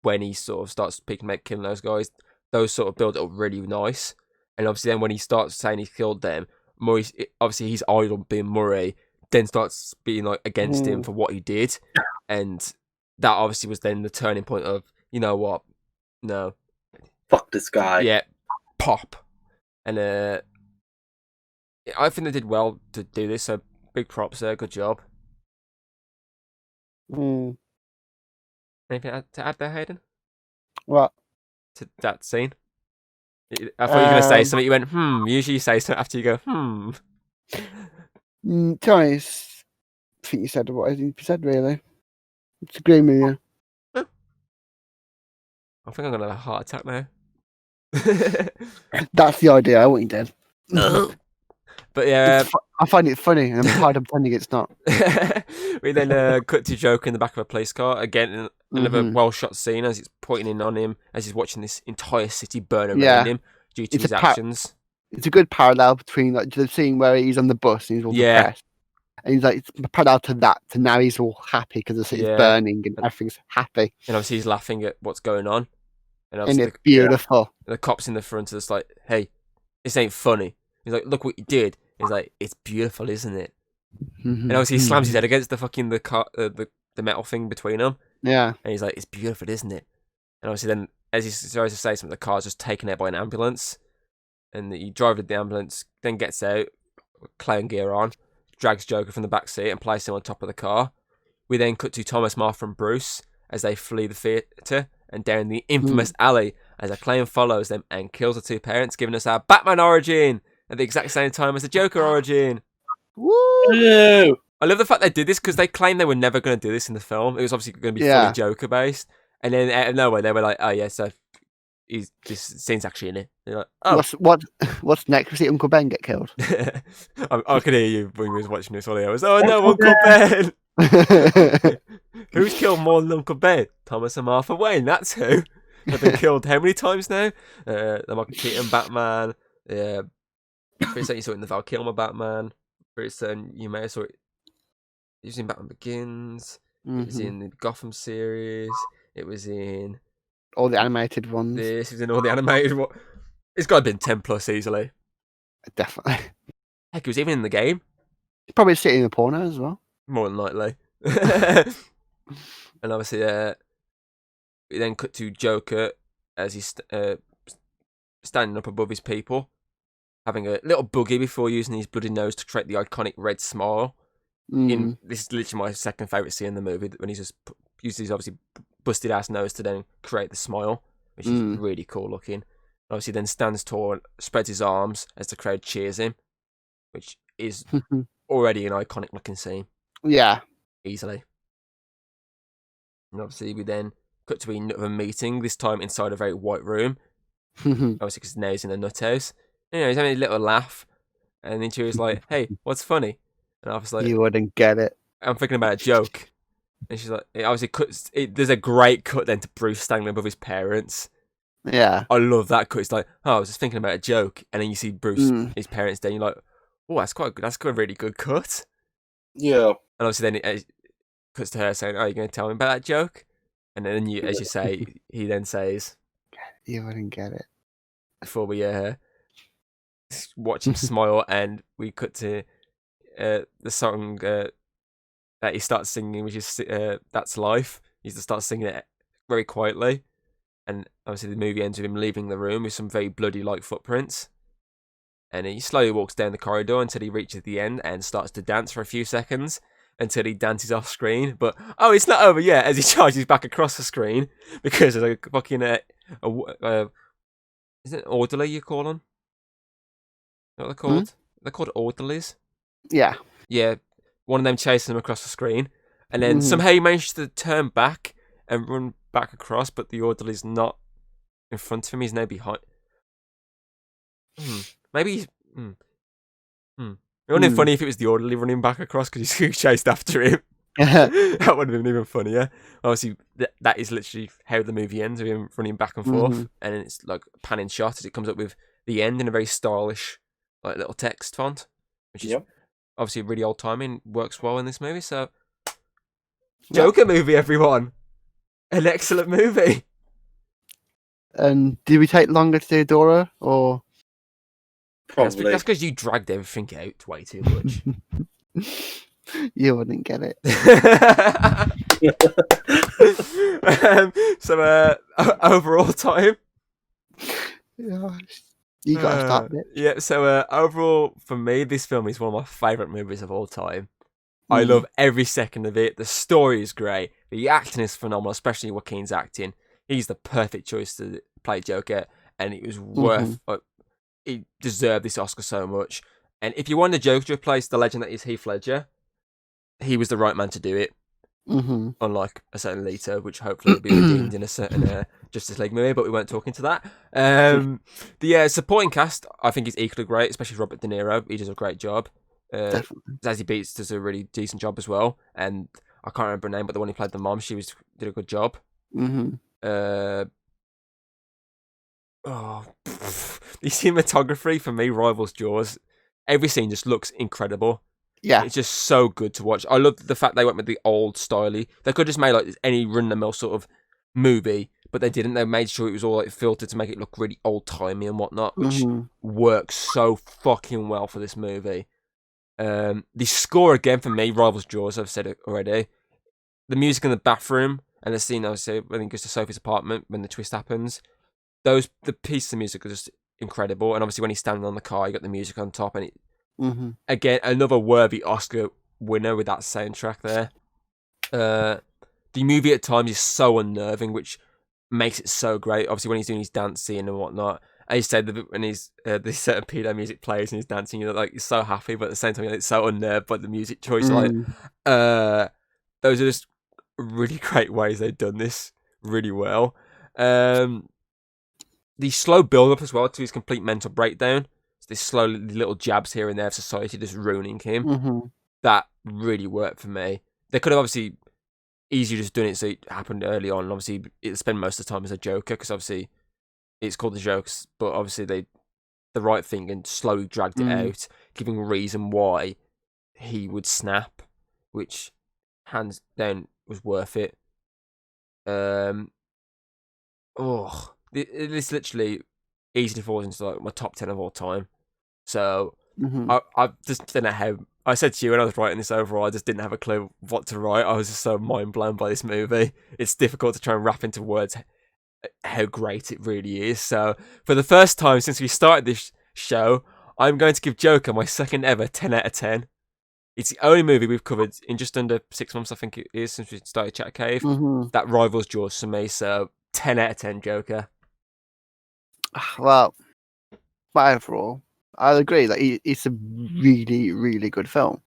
when he sort of starts speaking about killing those guys. Those sort of build up really nice. And obviously then when he starts saying he killed them, Murray, obviously he's idol being Murray, then starts being against him for what he did. And that obviously was then the turning point of, you know what, no. Fuck this guy. Yeah, pop. And I think they did well to do this, so big props there, good job. Anything to add there, Hayden? What? To that scene? I thought you were going to say something, you went, usually you say something after you go, To be honest, I think you said what I think you said, really. It's agreeing with you. I think I'm going to have a heart attack now. That's the idea, I want you dead. But yeah, I find it funny, and I'm tired of pretending it's not. We then cut to Joker in the back of a police car again. Another well-shot scene as it's pointing in on him as he's watching this entire city burn around him due to his actions. It's a good parallel between the scene where he's on the bus and he's all depressed, and he's it's parallel to that. To now he's all happy because the city's burning and everything's happy. And obviously he's laughing at what's going on. And it's beautiful. And the cops in the front are just like, "Hey, this ain't funny." He's like, "Look what you did." He's like, "It's beautiful, isn't it?" And obviously he slams his head against the fucking the metal thing between them. Yeah. And he's like, "It's beautiful, isn't it?" And obviously then, as he tries to say something, the car's just taken out by an ambulance. And he drives the ambulance, then gets out, clown gear on, drags Joker from the back seat and places him on top of the car. We then cut to Thomas, Martha, and Bruce as they flee the theatre and down the infamous alley as a clown follows them and kills the two parents, giving us our Batman origin at the exact same time as the Joker origin. Woo! I love the fact they did this because they claimed they were never going to do this in the film. It was obviously going to be fully Joker based, and then out of nowhere they were like, "Oh yeah, so this scene's actually in it." They're like, "Oh, what's next? We see Uncle Ben get killed." I could hear you when we was watching this earlier. I was, "Oh no, Uncle Ben!" Who's killed more than Uncle Ben? Thomas and Martha Wayne. That's who. They've been killed how many times now? The Michael Keaton Batman. Pretty certain you saw it in the Val Kilmer Batman. Pretty certain you may have saw it. It was in Batman Begins. It was in the Gotham series. It was in all the animated ones. This is in all the animated ones. It's got to have been 10 plus easily. Definitely. Heck, it was even in the game. He's probably sitting in a porno as well. More than likely. And obviously, we then cut to Joker as he's standing up above his people, having a little boogie before using his bloody nose to create the iconic red smile. This is literally my second favourite scene in the movie, when he's just used his obviously busted ass nose to then create the smile, which is really cool looking. Obviously, then stands tall and spreads his arms as the crowd cheers him, which is already an iconic looking scene. Yeah. Easily. And obviously, we then cut to another meeting, this time inside a very white room. Obviously, because now he's in a nut house. You know, he's having a little laugh. And then she was like, "Hey, what's funny?" And I was like, "You wouldn't get it. I'm thinking about a joke." And she's like, it obviously cuts. There's a great cut then to Bruce standing above his parents. Yeah. I love that cut. It's like, "Oh, I was just thinking about a joke." And then you see Bruce, his parents, then you're like, "Oh, that's quite good. That's quite a really good cut." Yeah. And obviously then it cuts to her saying, "Oh, you're going to tell me about that joke?" And then you, as you say, he then says, "You wouldn't get it." Before we watch him smile, and we cut to the song that he starts singing, which is "That's Life." He just starts singing it very quietly, and obviously the movie ends with him leaving the room with some very bloody like footprints. And he slowly walks down the corridor until he reaches the end and starts to dance for a few seconds until he dances off screen. But it's not over yet as he charges back across the screen because there's a fucking is it orderly you call them? What they're called? They're called orderlies. Yeah. Yeah. One of them chasing him across the screen, and then somehow he managed to turn back and run back across, but the orderly's not in front of him. He's now behind. Maybe he's... It would have been funny if it was the orderly running back across because he's chased after him. That would have been even funnier. Obviously, that is literally how the movie ends, with him running back and forth, and it's like a panning shot as it comes up with the end in a very stylish like little text font, which is obviously really old timing, works well in this movie. So, Joker movie, everyone. An excellent movie. And did we take longer to do Dora, or...? Probably. That's because you dragged everything out way too much. You wouldn't get it. So, overall time? Yeah, you got to start it. Yeah, so overall, for me, this film is one of my favourite movies of all time. I love every second of it. The story is great. The acting is phenomenal, especially Joaquin's acting. He's the perfect choice to play Joker, and it was worth... he deserved this Oscar so much. And if you want the Joker to replace the legend that is Heath Ledger, he was the right man to do it. Unlike a certain Leto, which hopefully will be redeemed in a certain Justice League movie, but we weren't talking to that. The supporting cast, I think, is equally great, especially Robert De Niro. He does a great job. Zazie Beetz does a really decent job as well. And I can't remember her name, but the one who played the mom, did a good job. The cinematography for me rivals Jaws. Every scene just looks incredible. Yeah, it's just so good to watch. I love the fact they went with the old styly. They could have just made like any run-of-the-mill sort of movie, but they didn't. They made sure it was all like filtered to make it look really old-timey and whatnot, which works so fucking well for this movie. The score again for me rivals Jaws. I've said it already. The music in the bathroom and the scene I say when he goes to Sophie's apartment when the twist happens. The pieces of music are just incredible, and obviously when he's standing on the car, you got the music on top, and Mm-hmm. Again, another worthy Oscar winner with that soundtrack there. The movie at times is so unnerving, which makes it so great. Obviously, when he's doing his dance scene and whatnot, and he said that when he's this certain pedo music plays and he's dancing, like you're so happy, but at the same time, it's so unnerved by the music choice. Like, those are just really great ways they've done this really well. The slow build up as well to his complete mental breakdown. So these slow little jabs here and there of society just ruining him. Mm-hmm. That really worked for me. They could have obviously easier just doing it so it happened early on. Obviously, it spent most of the time as a Joker because obviously it's called the Jokes, but obviously they the right thing and slowly dragged it out, giving a reason why he would snap, which hands down was worth it. This literally easily falls into like my top 10 of all time. So I just don't know how. I said to you when I was writing this overall, I just didn't have a clue what to write. I was just so mind blown by this movie. It's difficult to try and wrap into words how great it really is. So for the first time since we started this show, I'm going to give Joker my second ever 10 out of 10. It's the only movie we've covered in just under 6 months, I think it is, since we started Chat Cave. That rivals Jaws for me, so 10 out of 10 Joker. Well, overall, I'll agree that it's a really, really good film.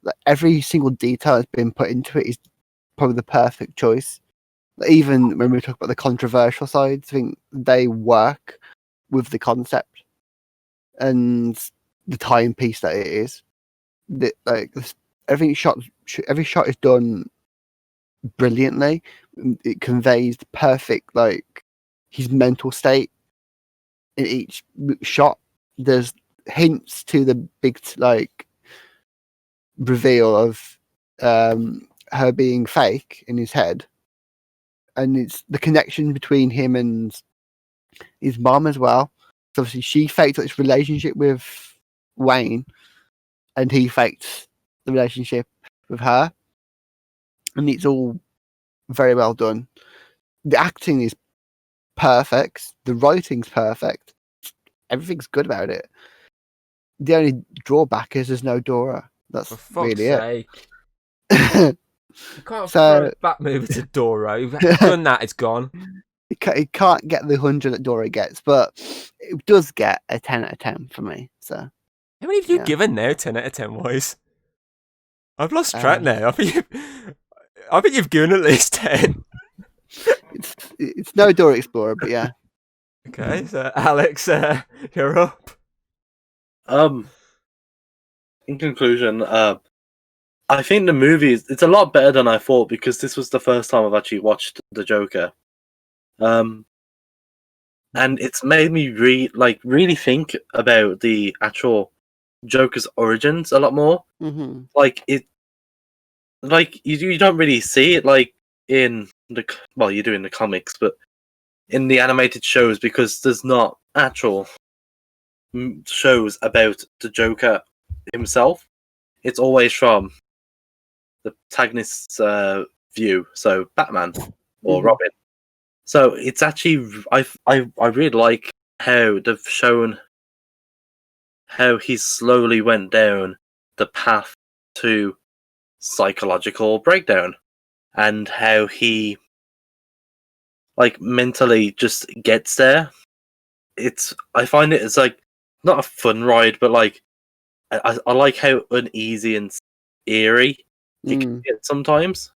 Like, every single detail that's been put into it is probably the perfect choice. Like, even when we talk about the controversial sides, I think they work with the concept and the timepiece that it is. Every shot is done brilliantly. It conveys the perfect his mental state in each shot. There's hints to the big reveal of her being fake in his head, and it's the connection between him and his mom as well. So obviously she faked this relationship with Wayne, and he faked the relationship with her, and it's all very well done. The acting is perfect. The writing's perfect. Everything's good about it. The only drawback is there's no Dora. That's For fuck's really sake. it. You can't throw that movie to Dora. You've done that, it's gone. It can't get the 100 that Dora gets, but it does get a 10 out of 10 for me. So, how many have you given now, 10 out of 10 wise? I've lost track now. I think you've given at least 10. It's no Dora Explorer, but yeah. Okay, so Alex, you're up. In conclusion, I think the movie it's a lot better than I thought, because this was the first time I've actually watched The Joker. And it's made me really think about the actual Joker's origins a lot more. Mm-hmm. You don't really see it in you do in the comics, but in the animated shows, because there's not actual shows about the Joker himself. It's always from the protagonist's view, so Batman or Robin. So it's actually I really like how they've shown how he slowly went down the path to psychological breakdown, and how he mentally just gets there. I find it's not a fun ride, but I like how uneasy and eerie it can get sometimes.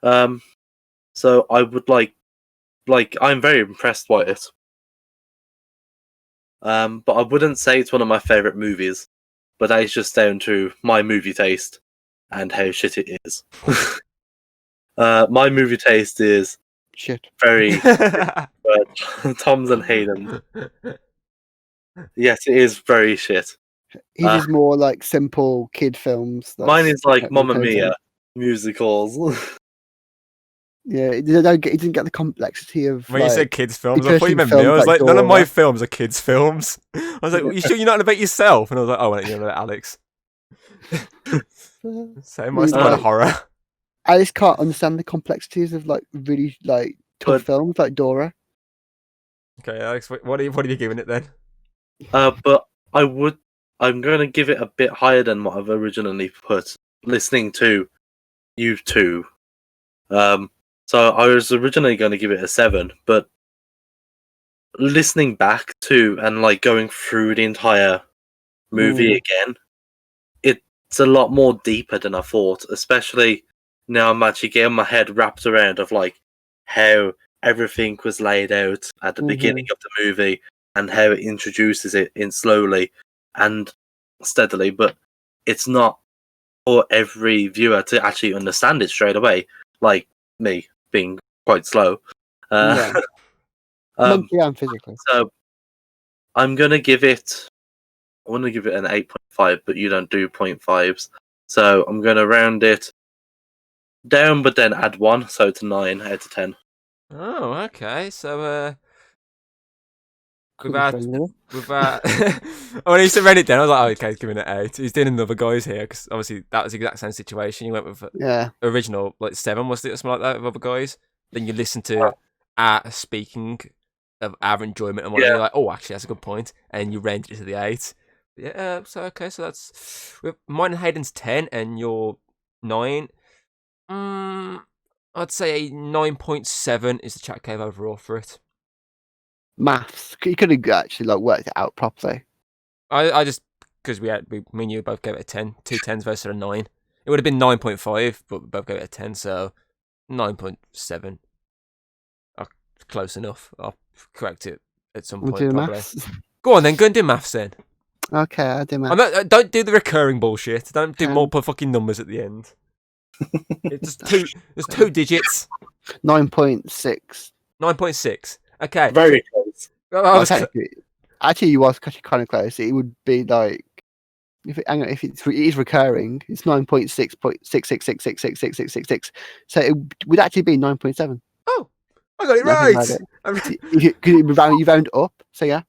So I would I'm very impressed by it. But I wouldn't say it's one of my favorite movies, but that is just down to my movie taste and how shit it is. My movie taste is shit. Very Tom's and Hayden. Yes, it is very shit. His is more like simple kid films. Mine is like Mamma Mia musicals. Yeah, it didn't get the complexity of. When you said kids films, I thought you meant me. I was like, none of my films are kids films. I was like, you sure you're not about yourself? And I was like, oh, wait, you're about Alex. So much about horror. Alice can't understand the complexities of really tough films like Dora. Okay, Alex, what are you giving it then? But I would I'm going to give it a bit higher than what I've originally put, listening to you two. So I was originally going to give it a 7, but listening back to and like going through the entire movie again, it's a lot more deeper than I thought, especially now I'm actually getting my head wrapped around of like how everything was laid out at the beginning of the movie and how it introduces it in slowly and steadily, but it's not for every viewer to actually understand it straight away, like me being quite slow. Mentally and physically. So I'm gonna give it. I want to give it an 8.5, but you don't do 0.5s, so I'm gonna round it down, but then add 1, so it's 9 out of 10. Oh, okay. So without when he said read it down, I was like, oh, okay, he's giving it 8. He's doing another guys here because obviously that was the exact same situation. You went with original like 7, was it, or something like that, with other guys. Then you listen to our speaking of our enjoyment and whatnot. You're like, oh, actually, that's a good point, and you rounded it to the 8. Yeah. So okay, so that's with mine and Hayden's 10, and your 9. I'd say a 9.7 is the chat cave overall for it. Maths. You could have actually like worked it out properly. I just because me and you both gave it a 10, 2 10s versus a 9. It would have been 9.5, but we both gave it a 10, so 9.7. Close enough. I'll correct it at some point. Probably. Maths? Go on then, go and do maths then. Okay, I'll do maths. Don't do the recurring bullshit. Don't do multiple fucking numbers at the end. It's just there's 2 digits. 9.6. 9.6. Okay. Very close. Actually, you was kind of close. It would be like if it is recurring, it's 9.6.666666666. So it would actually be 9.7. Oh, I got it right. You round up, so yeah.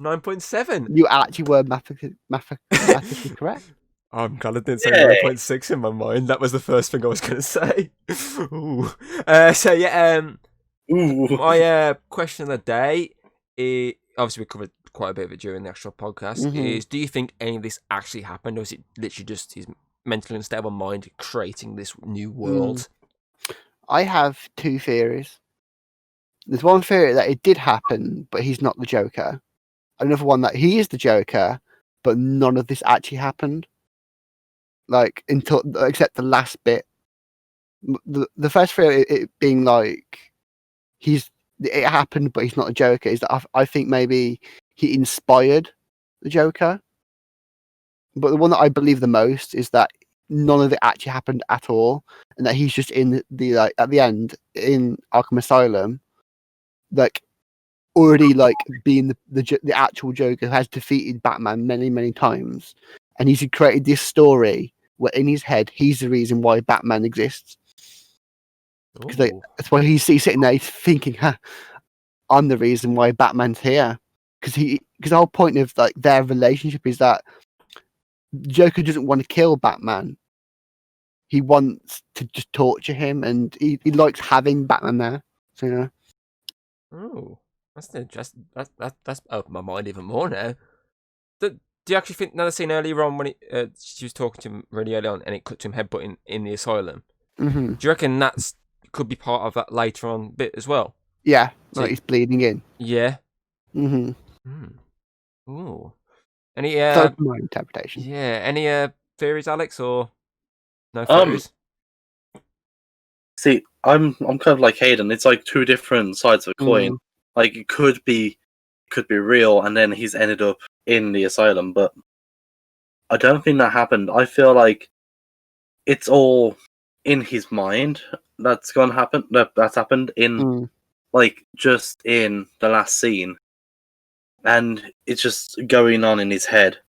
9.7. You actually were mathematically correct. I'm glad I didn't say 9.6 in my mind. That was the first thing I was going to say. Ooh. So yeah. My question of the day is, obviously we covered quite a bit of it during the actual podcast, is do you think any of this actually happened, or is it literally just his mentally unstable mind creating this new world? I have 2 theories. There's one theory that it did happen, but he's not the Joker. Another one that he is the Joker, but none of this actually happened. Like until except the last bit. The first theory, it being like it happened, but he's not a Joker, is that I think maybe he inspired the Joker. But the one that I believe the most is that none of it actually happened at all, and that he's just in the like at the end in Arkham Asylum, like already like being the actual Joker who has defeated Batman many times, and he's created this story where in his head he's the reason why Batman exists. Because that's why he's sitting there, he's thinking, I'm the reason why Batman's here. Because the whole point of like their relationship is that Joker doesn't want to kill Batman. He wants to just torture him, and he likes having Batman there. So you know. Oh, that's interesting. That's opened my mind even more now. Do you actually think another scene earlier on when she was talking to him really early on, and it cut to him headbutting in the asylum? Do you reckon could be part of that later on bit as well? Yeah, so like he's bleeding in. Yeah. Ooh. Any that's my interpretation. Yeah. Any theories, Alex, or no theories? See, I'm kind of like Hayden. It's like 2 different sides of a coin. Like it could be real, and then he's ended up in the asylum, but I don't think that happened. I feel like it's all in his mind that's gonna happen. That's happened in like just in the last scene, and it's just going on in his head,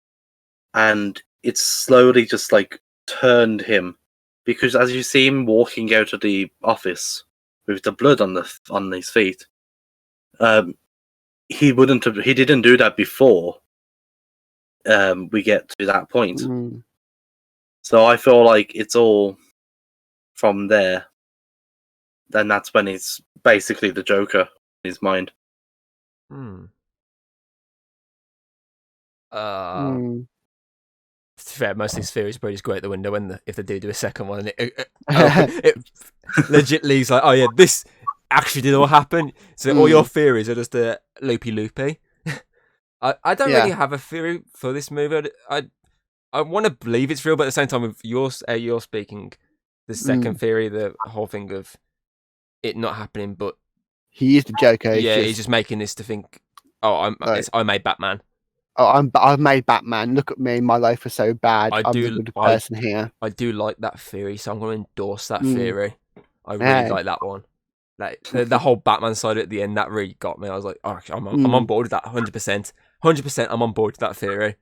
and it's slowly just like turned him, because as you see him walking out of the office with the blood on his feet, he didn't do that before we get to that point. So I feel like it's all from there. Then that's when it's basically the Joker in his mind. fair, most of these theories probably just go out the window if they do a second one, and it legit leaves like, oh yeah, this actually did all happen. So all your theories are just a loopy. I don't really have a theory for this movie. I want to believe it's real, but at the same time, with you're speaking, the second theory, the whole thing of it not happening, but he is the Joker. He's just making this to think, oh, I made Batman. Oh, I've made Batman. Look at me. My life was so bad. I'm the good person here. I do like that theory, so I'm going to endorse that theory. I really like that one. Like the whole Batman side at the end, that really got me. I was like, oh, I'm on board with that 100%. 100%, I'm on board with that theory,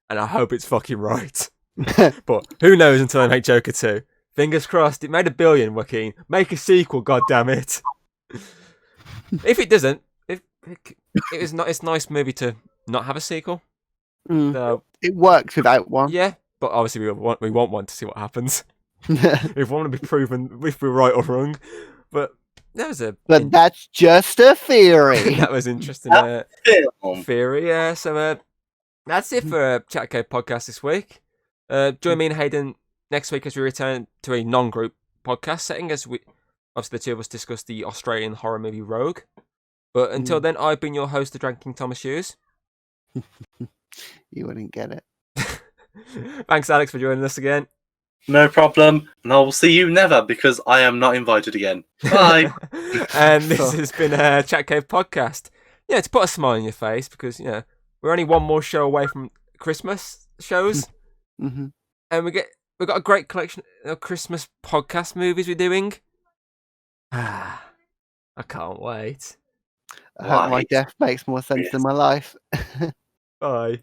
and I hope it's fucking right. But who knows until I make Joker 2. Fingers crossed. It made $1 billion, Joaquin. Make a sequel, goddammit. If it doesn't, it's a nice movie to not have a sequel. So, it works without one. Yeah, but obviously we want one to see what happens. We want to be proven if we're right or wrong. But that's just a theory. That was interesting. Theory. Yeah. So that's it for Chat Cave podcast this week. Join me and Hayden next week as we return to a non-group podcast setting, as we obviously the two of us discuss the Australian horror movie Rogue. But until then, I've been your host, the Drinking Thomas Hughes. You wouldn't get it. Thanks, Alex, for joining us again. No problem. And I will see you never, because I am not invited again. Bye. And this has been a Chat Cave podcast. Yeah, to put a smile on your face, because we're only one more show away from Christmas shows, and we've got a great collection of Christmas podcast movies we're doing. I can't wait. I hope my death makes more sense than my life. Bye.